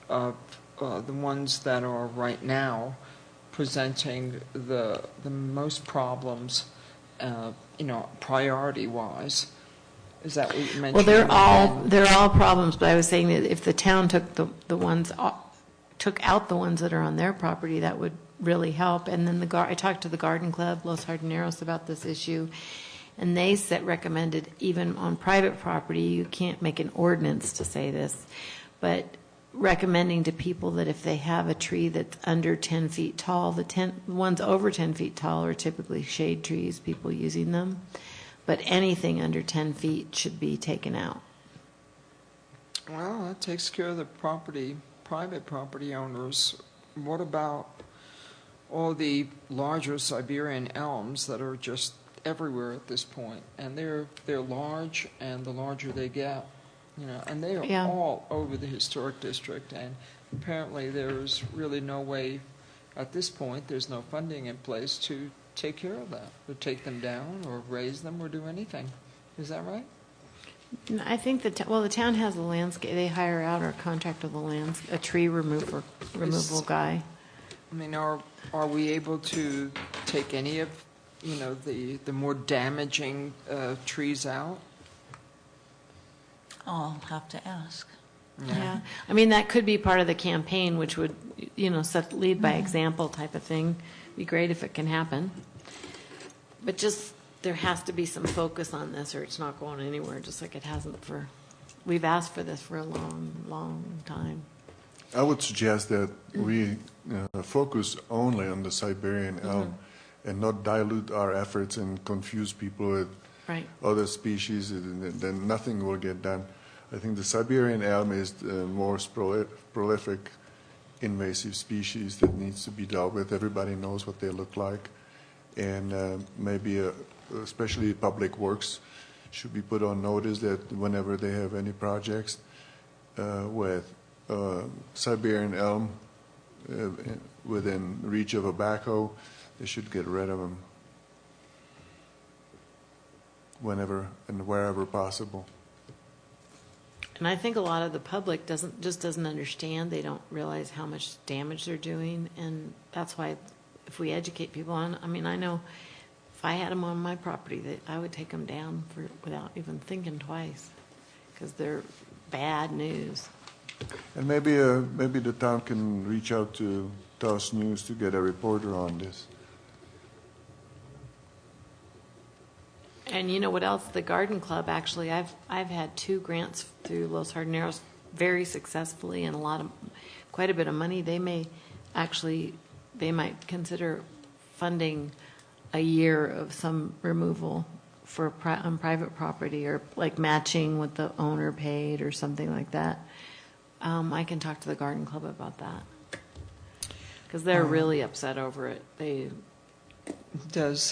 of the ones that are right now presenting the most problems, you know, priority-wise. Is that what you mentioned? Well, they're all problems, but I was saying that if the town took the ones, took out the ones that are on their property, that would really help. And then I talked to the Garden Club, Los Jardineros, about this issue, and they recommended even on private property, you can't make an ordinance to say this, but recommending to people that if they have a tree that's under 10 feet tall, the ones over 10 feet tall are typically shade trees, people using them, but anything under 10 feet should be taken out. Well, that takes care of the private property owners. What about all the larger Siberian elms that are just everywhere at this point? And they're large, and the larger they get, and they are all over the historic district. And apparently there's really no way, at this point, there's no funding in place to take care of that, or take them down, or raise them, or do anything. Is that right? I think the town has a landscape. They hire out or contract with a tree removal guy. I mean, are we able to take any of, the more damaging trees out? I'll have to ask. Yeah. I mean, that could be part of the campaign, which would, lead by example type of thing. Be great if it can happen. But just, there has to be some focus on this, or it's not going anywhere, just like it hasn't we've asked for this for a long, long time. I would suggest that we focus only on the Siberian elm and not dilute our efforts and confuse people with other species, and then nothing will get done. I think the Siberian elm is the most prolific invasive species that needs to be dealt with. Everybody knows what they look like, and maybe especially Public Works should be put on notice that whenever they have any projects with Siberian elm within reach of a backhoe, they should get rid of them whenever and wherever possible. And I think a lot of the public doesn't understand. They don't realize how much damage they're doing, and that's why if we educate people on, I mean, I know if I had them on my property, I would take them down without even thinking twice, because they're bad news. And maybe the town can reach out to Taos News to get a reporter on this. And you know what else? The Garden Club, actually, I've had 2 grants through Los Jardineros very successfully, and quite a bit of money. They might consider funding a year of some removal on private property, or like matching what the owner paid or something like that. I can talk to the Garden Club about that, because they're really upset over it. Does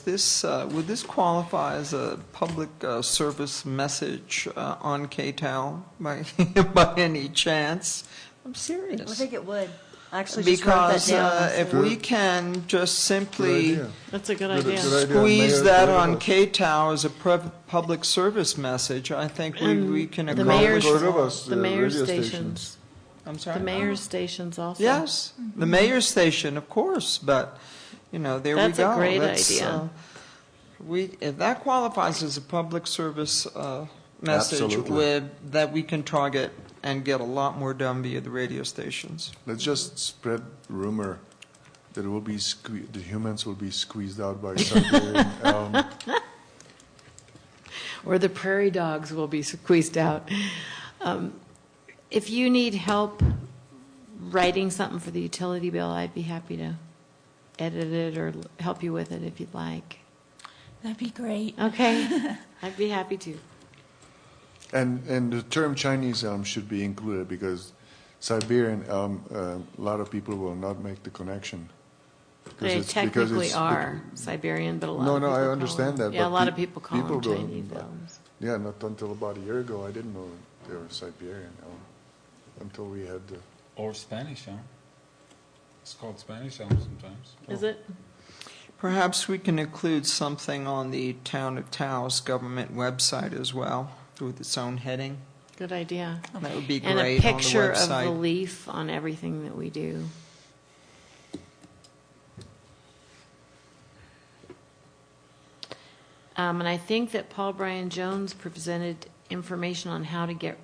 this would this qualify as a public service message on KTOW by any chance? I'm serious. I think it would. I actually just wrote that Because down. if we can just simply That's a good idea. squeeze that on KTOW as a public service message, I think we can The accomplish. mayor's stations. I'm sorry? The mayor's stations also. Yes, the mayor's station, of course, but, there we go. That's a great idea. If that qualifies as a public service message Absolutely. that we can target and get a lot more done via the radio stations. Let's just spread rumor that the humans will be squeezed out by Siberian elm. Or the prairie dogs will be squeezed out. If you need help writing something for the utility bill, I'd be happy to edit it or help you with it if you'd like. That'd be great. Okay, I'd be happy to. And the term Chinese elm should be included, because Siberian elm, a lot of people will not make the connection. They technically are Siberian, but a lot of people No, I call understand them. that. Yeah, but a lot of people call them don't- Chinese elms. Yeah, not until about a year ago, I didn't know they were Siberian elm, until we had the... Or Spanish elm. It's called Spanish elm sometimes. Is it? Perhaps we can include something on the Town of Taos government website as well, with its own heading. Good idea. That would be great And on the a picture of website. the leaf on everything that we do. And I think that Paul Brian Jones presented information on how to get,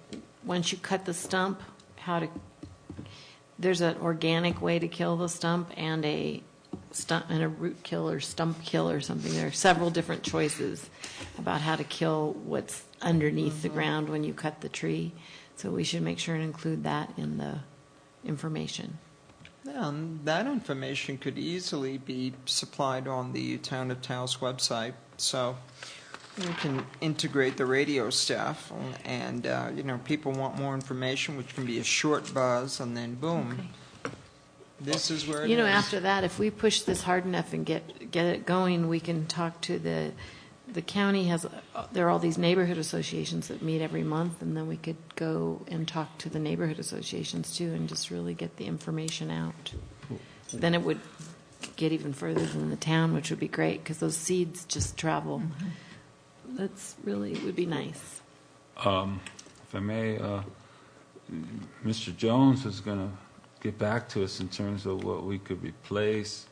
once you cut the stump, how to there's an organic way to kill the stump and a root kill or stump kill or something. There are several different choices about how to kill what's underneath the ground when you cut the tree. So we should make sure and include that in the information. Yeah, and that information could easily be supplied on the Town of Taos website. So we can integrate the radio staff, and people want more information, which can be a short buzz, and then boom, this is where it is. After that, if we push this hard enough and get it going, we can talk to the county there are all these neighborhood associations that meet every month, and then we could go and talk to the neighborhood associations too and just really get the information out. Then it would get even further than the town, which would be great because those seeds just travel. That's really, it would be nice. If I may, Mr. Jones is going to get back to us in terms of what we could replace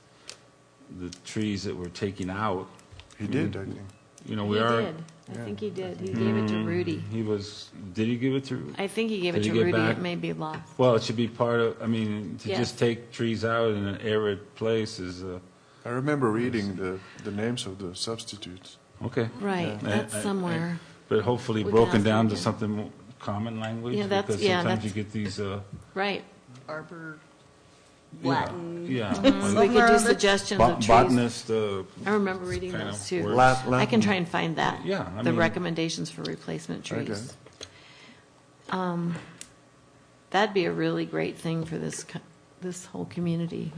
the trees that we're taking out. He did, I think. He did. I think he did. He gave it to Rudy. Did he give it to? I think he gave it Did to he get Rudy. back? It may be lost. Well, it should be part of, to Yes. just take trees out in an arid place is, I remember reading the names of the substitutes. okay. Right, Yeah. that's somewhere. But hopefully We can broken ask down him to again. something more common language. Yeah, that's- because yeah, sometimes you that's- get these, Right. Arbor, yeah, Latin. yeah. So we could do suggestions of trees. Botanist, I remember reading kind those of too. words. I can try and find that. Yeah, I The mean- recommendations for replacement Okay. trees. That'd be a really great thing for this whole community.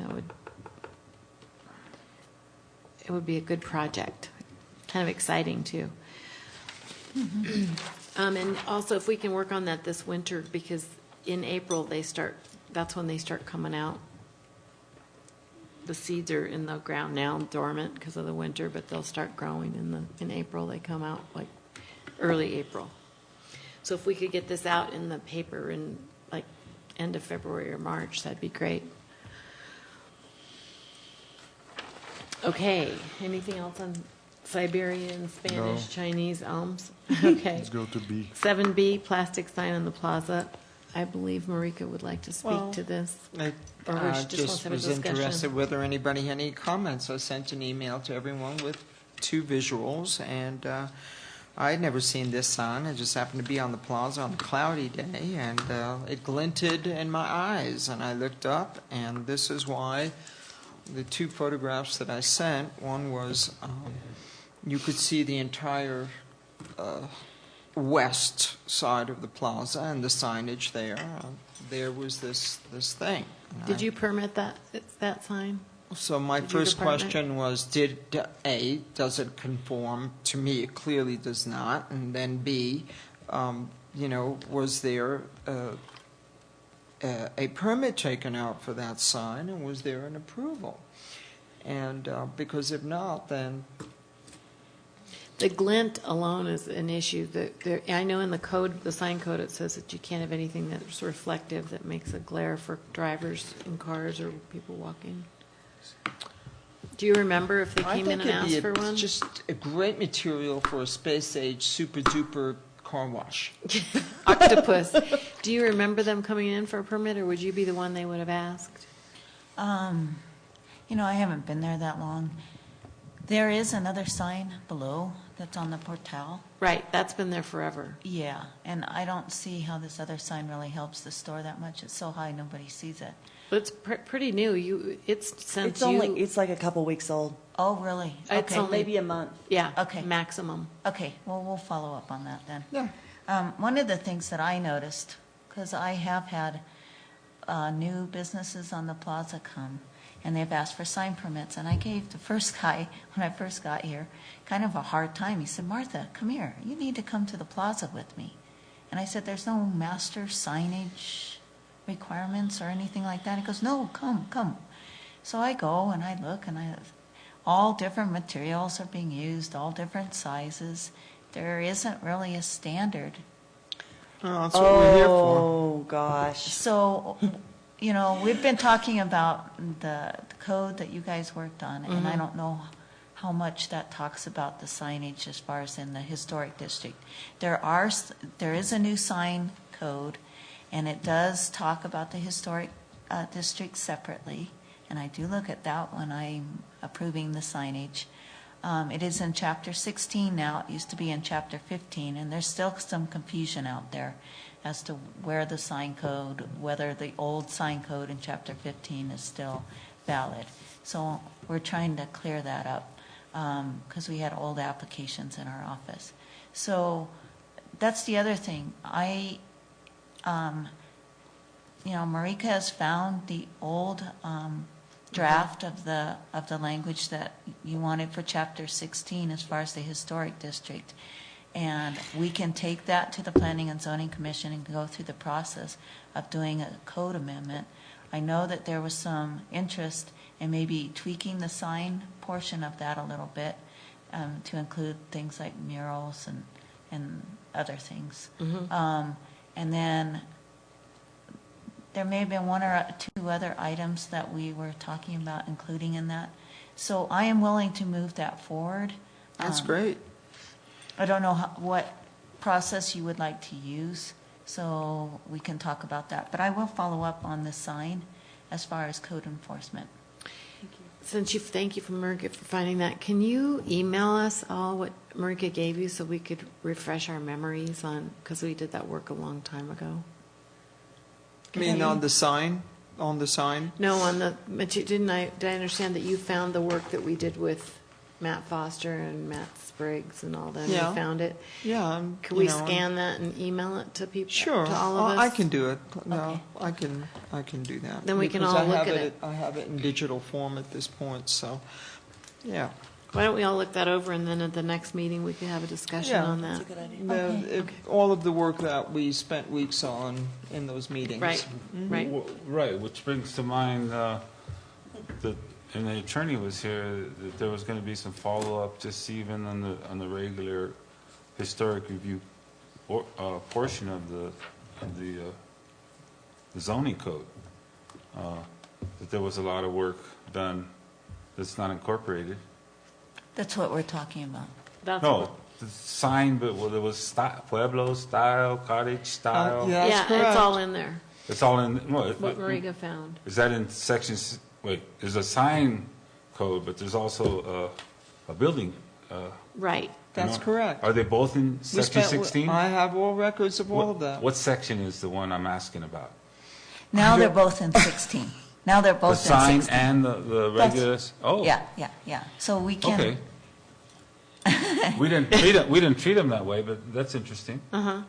It would be a good project. Kind of exciting too. And also if we can work on that this winter, because in April that's when they start coming out. The seeds are in the ground now, dormant because of the winter, but they'll start growing in April. They come out like early April. So if we could get this out in the paper in like end of February or March, that'd be great. Okay, anything else on Siberian, Spanish, No. Chinese elms? Okay. Let's go to B. 7B, plastic sign on the plaza. I believe Marika would like to speak to this. I Or we should just just have a was discussion. interested whether anybody had any comments. I sent an email to everyone with 2 visuals, and I had never seen this sign. It just happened to be on the plaza on a cloudy day, and it glinted in my eyes. And I looked up, and this is why the 2 photographs that I sent, one was you could see the entire west side of the plaza and the signage there. There was this thing. And Did you permit that sign? So my Did your first department? question was, does it conform? To me, it clearly does not. And then B, was there a permit taken out for that sign, and was there an approval? And because if not, then The glint alone is an issue. I know in the code, the sign code, it says that you can't have anything that's reflective that makes a glare for drivers in cars or people walking. Do you remember if they I came in think and it'd asked be for one? just a great material for a space-age super-duper car wash. Octopus. Do you remember them coming in for a permit, or would you be the one they would have asked? I haven't been there that long. There is another sign below that's on the portal. Right, that's been there forever. Yeah, and I don't see how this other sign really helps the store that much. It's so high, nobody sees it. But it's pretty new. It's since It's like a couple weeks old. Oh, really? It's Okay, only- Maybe a month. Yeah, Okay. maximum. okay, well, we'll follow up on that then. Yeah. One of the things that I noticed, because I have had new businesses on the plaza come, and they've asked for sign permits, and I gave the first guy, when I first got here, kind of a hard time. He said, Martha, come here, you need to come to the plaza with me. And I said, there's no master signage requirements or anything like that? He goes, no, come. So I go and I look, and all different materials are being used, all different sizes. There isn't really a standard. Oh, that's what we're here for. Oh, gosh. So, we've been talking about the code that you guys worked on, and I don't know how much that talks about the signage as far as in the historic district. There is a new sign code, and it does talk about the historic district separately, and I do look at that when I'm approving the signage. It is in Chapter 16 now. It used to be in Chapter 15, and there's still some confusion out there as to where the sign code, whether the old sign code in Chapter 15 is still valid. So we're trying to clear that up because we had old applications in our office. So that's the other thing. Marika has found the old draft of the language that you wanted for Chapter 16 as far as the historic district. And we can take that to the Planning and Zoning Commission and go through the process of doing a code amendment. I know that there was some interest in maybe tweaking the sign portion of that a little bit to include things like murals and other things. And then there may have been one or two other items that we were talking about including in that. So I am willing to move that forward. That's great. I don't know what process you would like to use, so we can talk about that. But I will follow up on the sign as far as code enforcement. Thank you for Marika for finding that. Can you email us all what Marika gave you so we could refresh our memories on, because we did that work a long time ago? I mean, on the sign? On the sign? No, on the, but did I understand that you found the work that we did with Matt Foster and Matt Spriggs and all them? Yeah. You found it? Yeah. Could we scan that and email it to people? Sure. To all of us? I can do it. No, Okay. I can do that. Then we can Because all I look have at it. I have it in digital form at this point, so, yeah. Why don't we all look that over, and then at the next meeting, we could have a discussion Yeah. on That's that? a good idea. All of the work that we spent weeks on in those meetings. Right, right. Right, which brings to mind that, and the attorney was here, that there was going to be some follow-up just even on the regular historic review portion of the zoning code. That there was a lot of work done that's not incorporated. That's what we're talking about. That's No, what- the sign, but there was Pueblo style, cottage style. Yeah. That's Yeah, correct. it's all in there, It's all in, what Marika found. is that in sections, wait, there's a sign code, but there's also a building. Right. That's correct. Are they both in We section spent- 16? I have all records of all of that. What section is the one I'm asking about? Now they're both in 16. Now they're The both in sign 16. and the regular, oh. Yeah. So we can. Okay. We didn't treat them that way, but that's interesting.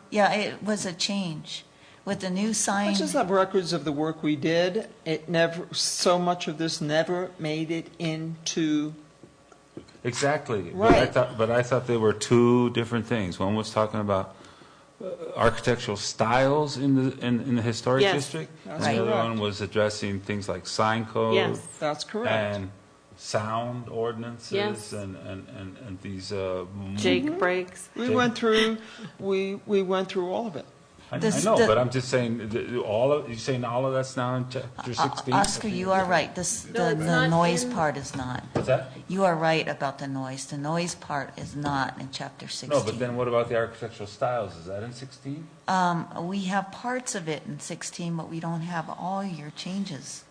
Yeah, it was a change with the new sign. I just have records of the work we did. It never, so much of this never made it into, Exactly. Right. But I thought they were two different things. One was talking about architectural styles in the historic Yes. district. That's And the other correct. one was addressing things like sign code. Yes. that's correct. And sound ordinances. Yes. And these. Jake breaks. We went through all of it. I This- know, the- but I'm just saying, you're saying all of that's now in chapter 16? Oscar, you are right. The not noise in- part is not. What's that? You are right about the noise. The noise part is not in Chapter 16. No, but then what about the architectural styles? Is that in 16? We have parts of it in 16, but we don't have all your changes.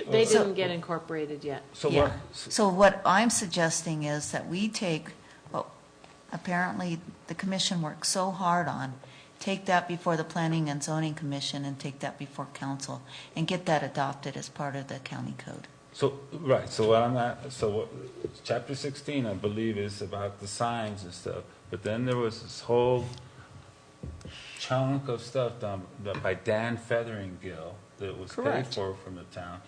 They So- didn't get incorporated yet. So Yeah. what? So what I'm suggesting is that we take, what apparently the commission worked so hard on, take that before the Planning and Zoning Commission and take that before council and get that adopted as part of the county code. So, right, so what I'm at, chapter 16, I believe, is about the signs and stuff, but then there was this whole chunk of stuff done by Dan Featheringgill that was paid Correct. for from the town,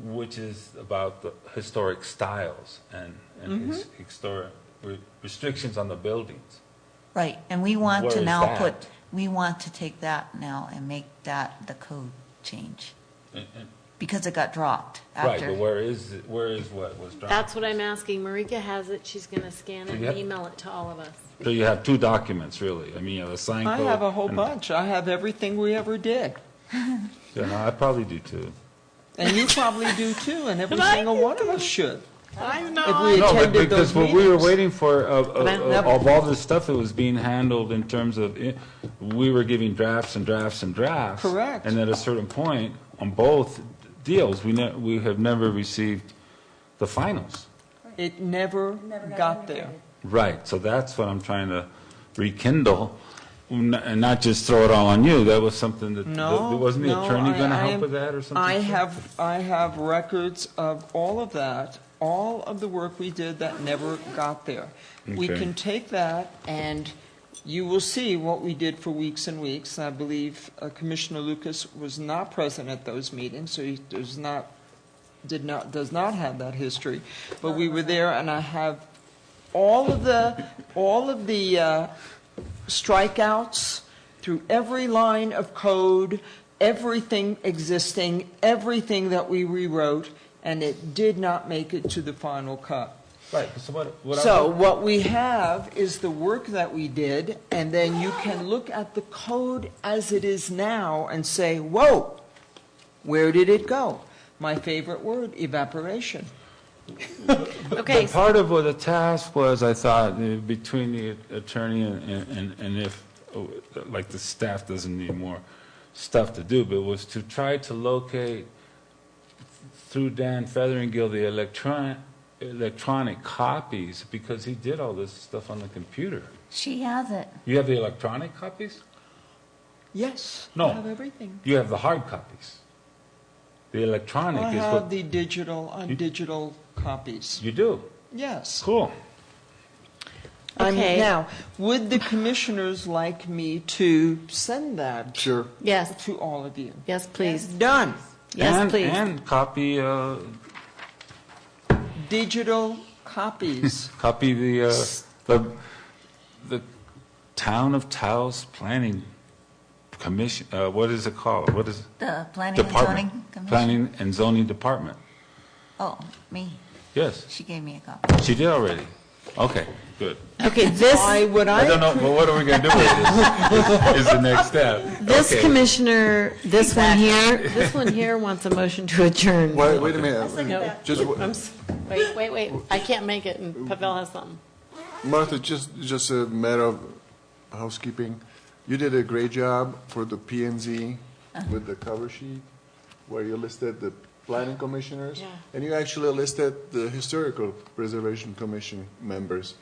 which is about the historic styles and historic restrictions on the buildings. Right, and we want Where to is now that? we want to take that now and make that the code change, because it got dropped Right, after. but where is what was dropped? That's what I'm asking. Marika has it. She's going to scan it Yeah. and email it to all of us. So you have two documents, really. I mean, you have a sign I code. have a whole and- bunch. I have everything we ever did. Yeah, no, I probably do too. And you probably do too, and every single one of us should. I If know. we No, but attended because those what we were meetings. waiting for, But I never- of all the stuff that was being handled in terms of, we were giving drafts and drafts and drafts. Correct. And at a certain point, on both, deals. We have never received the finals. It never got there. Right, so that's what I'm trying to rekindle, and not just throw it all on you. That was something that, wasn't the attorney going to help with that or something? I have records of all of that, all of the work we did that never got there. We Okay. can take that, and you will see what we did for weeks and weeks. I believe Commissioner Lucas was not present at those meetings, so he does not have that history. But we were there, and I have all of the strikeouts through every line of code, everything existing, everything that we rewrote, and it did not make it to the final cut. Right, so So what we have is the work that we did, and then you can look at the code as it is now and say, whoa, where did it go? My favorite word, evaporation. Okay, But part of what the task was, I thought, between the attorney and if, like, the staff doesn't need more stuff to do, but was to try to locate, through Dan Featheringgill, the electronic copies, because he did all this stuff on the computer. She has it. You have the electronic copies? Yes, No. I have everything. You have the hard copies. The electronic I is have what the digital copies. you do. Yes. Cool. Okay. Now, would the commissioners like me to send that Sure. yes, to all of you? yes, please. Done. Yes, please. And copy Digital copies. the town of Taos Planning Commission. What is it called? What is it? The Planning and Department. Zoning Commission. Planning and Zoning Department. Oh, me. Yes, She gave me a copy. she did already. Okay, good. Okay, this, I don't know, but what are we going to do with this? Is the next step. this Okay. commissioner, this one here wants a motion to adjourn. Wait a minute. No. Just, Wait, I can't make it, and Pavel has something. Martha, just a matter of housekeeping. You did a great job for the P and Z with the cover sheet, where you listed the planning commissioners, Yeah. and you actually listed the Historical Preservation Commission members,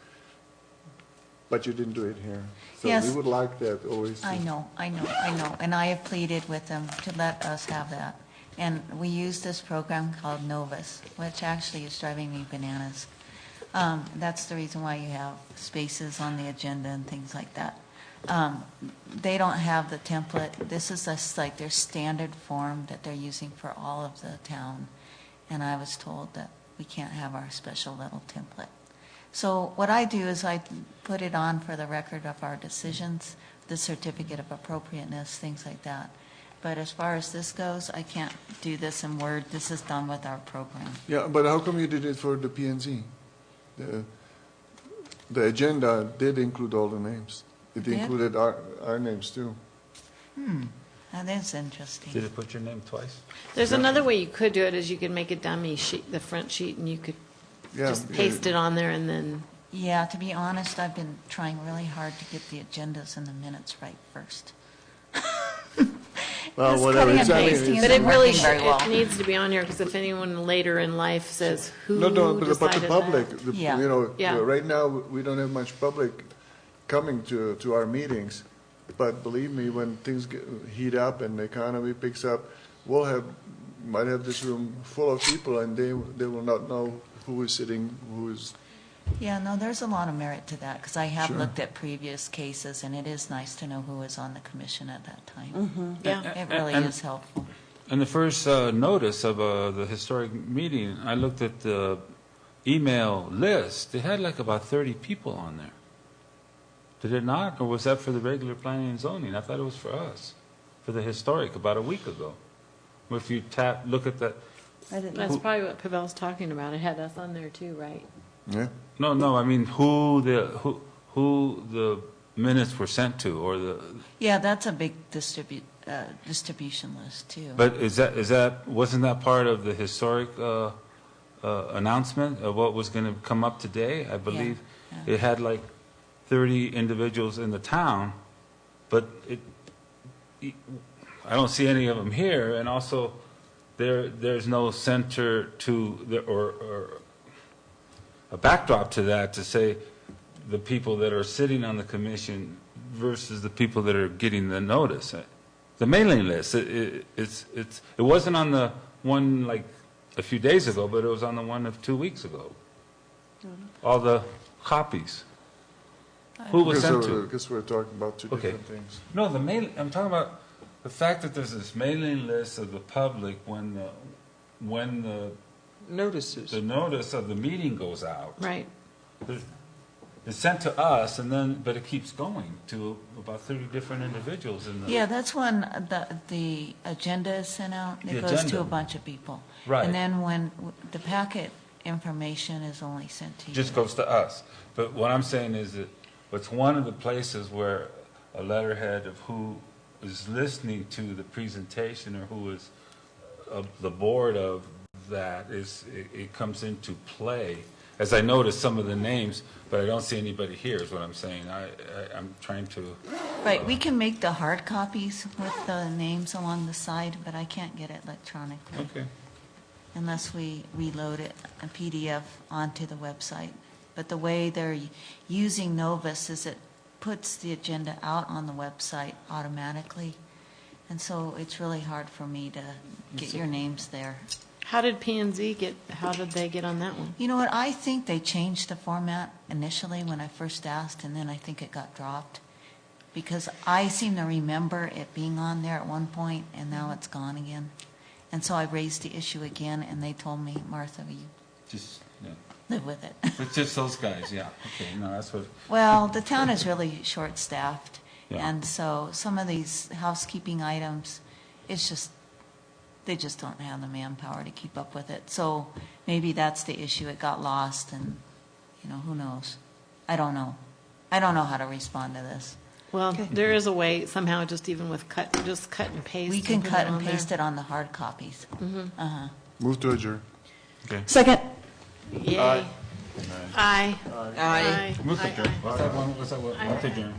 but you didn't do it here. So Yes. we would like that always. I know, and I have pleaded with them to let us have that. And we use this program called Novus, which actually is driving me bananas. That's the reason why you have spaces on the agenda and things like that. They don't have the template. This is just like their standard form that they're using for all of the town. And I was told that we can't have our special little template. So what I do is I put it on for the record of our decisions, the certificate of appropriateness, things like that. But as far as this goes, I can't do this in Word. This is done with our program. Yeah, but how come you did it for the P and Z? The agenda did include all the names. It Did? included our names too. That is interesting. Did it put your name twice? There's another way you could do it, is you could make a dummy sheet, the front sheet, and you could Yeah, just paste it on there and then, Yeah, to be honest, I've been trying really hard to get the agendas and the minutes right first. Well, This whatever. cutting It's, and I mean, pasting it's- but it isn't really, working very well. it needs to be on here, because if anyone later in life says, who No, decided but the that? public, Yeah. Yeah. right now, we don't have much public coming to our meetings. But believe me, when things heat up and the economy picks up, might have this room full of people, and they will not know who is sitting, who is. Yeah, no, there's a lot of merit to that, because I have Sure. looked at previous cases, and it is nice to know who was on the commission at that time. Yeah. It really And- is helpful. In the first notice of the historic meeting, I looked at the email list. They had like about 30 people on there. Did it not? Or was that for the regular planning and zoning? I thought it was for us, for the historic, about a week ago. If you look at that, I didn't That's know. probably what Pavel's talking about. It had us on there too, right? Yeah. no, I mean, who the minutes were sent to, or the, Yeah, that's a big distribution list, too. but wasn't that part of the historic announcement of what was going to come up today? I believe yeah. it had like 30 individuals in the town, but I don't see any of them here, and also there's no center to, or a backdrop to that to say the people that are sitting on the commission versus the people that are getting the notice. The mailing list, it wasn't on the one like a few days ago, but it was on the one of 2 weeks ago. All the copies. Who was sent to? Because we're talking about two Okay. different things. No, I'm talking about the fact that there's this mailing list of the public when the Notices. notice of the meeting goes out. Right. It's sent to us, but it keeps going to about 30 different individuals in the. Yeah, that's when the agenda is sent out. The It goes to agenda. a bunch of people. Right. And then when the packet information is only sent to you. Just goes to us. But what I'm saying is that it's one of the places where a letterhead of who is listening to the presentation or who is of the board of that it comes into play. As I noticed some of the names, but I don't see anybody here is what I'm saying. I'm trying to. Right, we can make the hard copies with the names along the side, but I can't get it electronically Okay. unless we reload it, a PDF onto the website. But the way they're using Novus is it puts the agenda out on the website automatically. And so it's really hard for me to get your names there. How did P&Z how did they get on that one? You know what, I think they changed the format initially when I first asked, and then I think it got dropped. Because I seem to remember it being on there at one point, and now it's gone again. And so I raised the issue again, and they told me, Martha, you Just, yeah. live with it. It's just those guys, yeah. Okay, no, that's what. Well, the town is really short-staffed, Yeah. and so some of these housekeeping items, they just don't have the manpower to keep up with it. So maybe that's the issue. It got lost, and, who knows? I don't know. I don't know how to respond to this. Well, there is a way somehow, just even with cut and paste. We can put cut on and there. paste it on the hard copies. Uh-huh. Move to adjourn. Second. Yay. Aye. Aye. Aye. Move to adjourn. What's that one? Move to adjourn.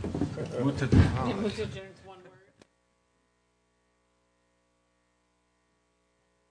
Move to adjourn.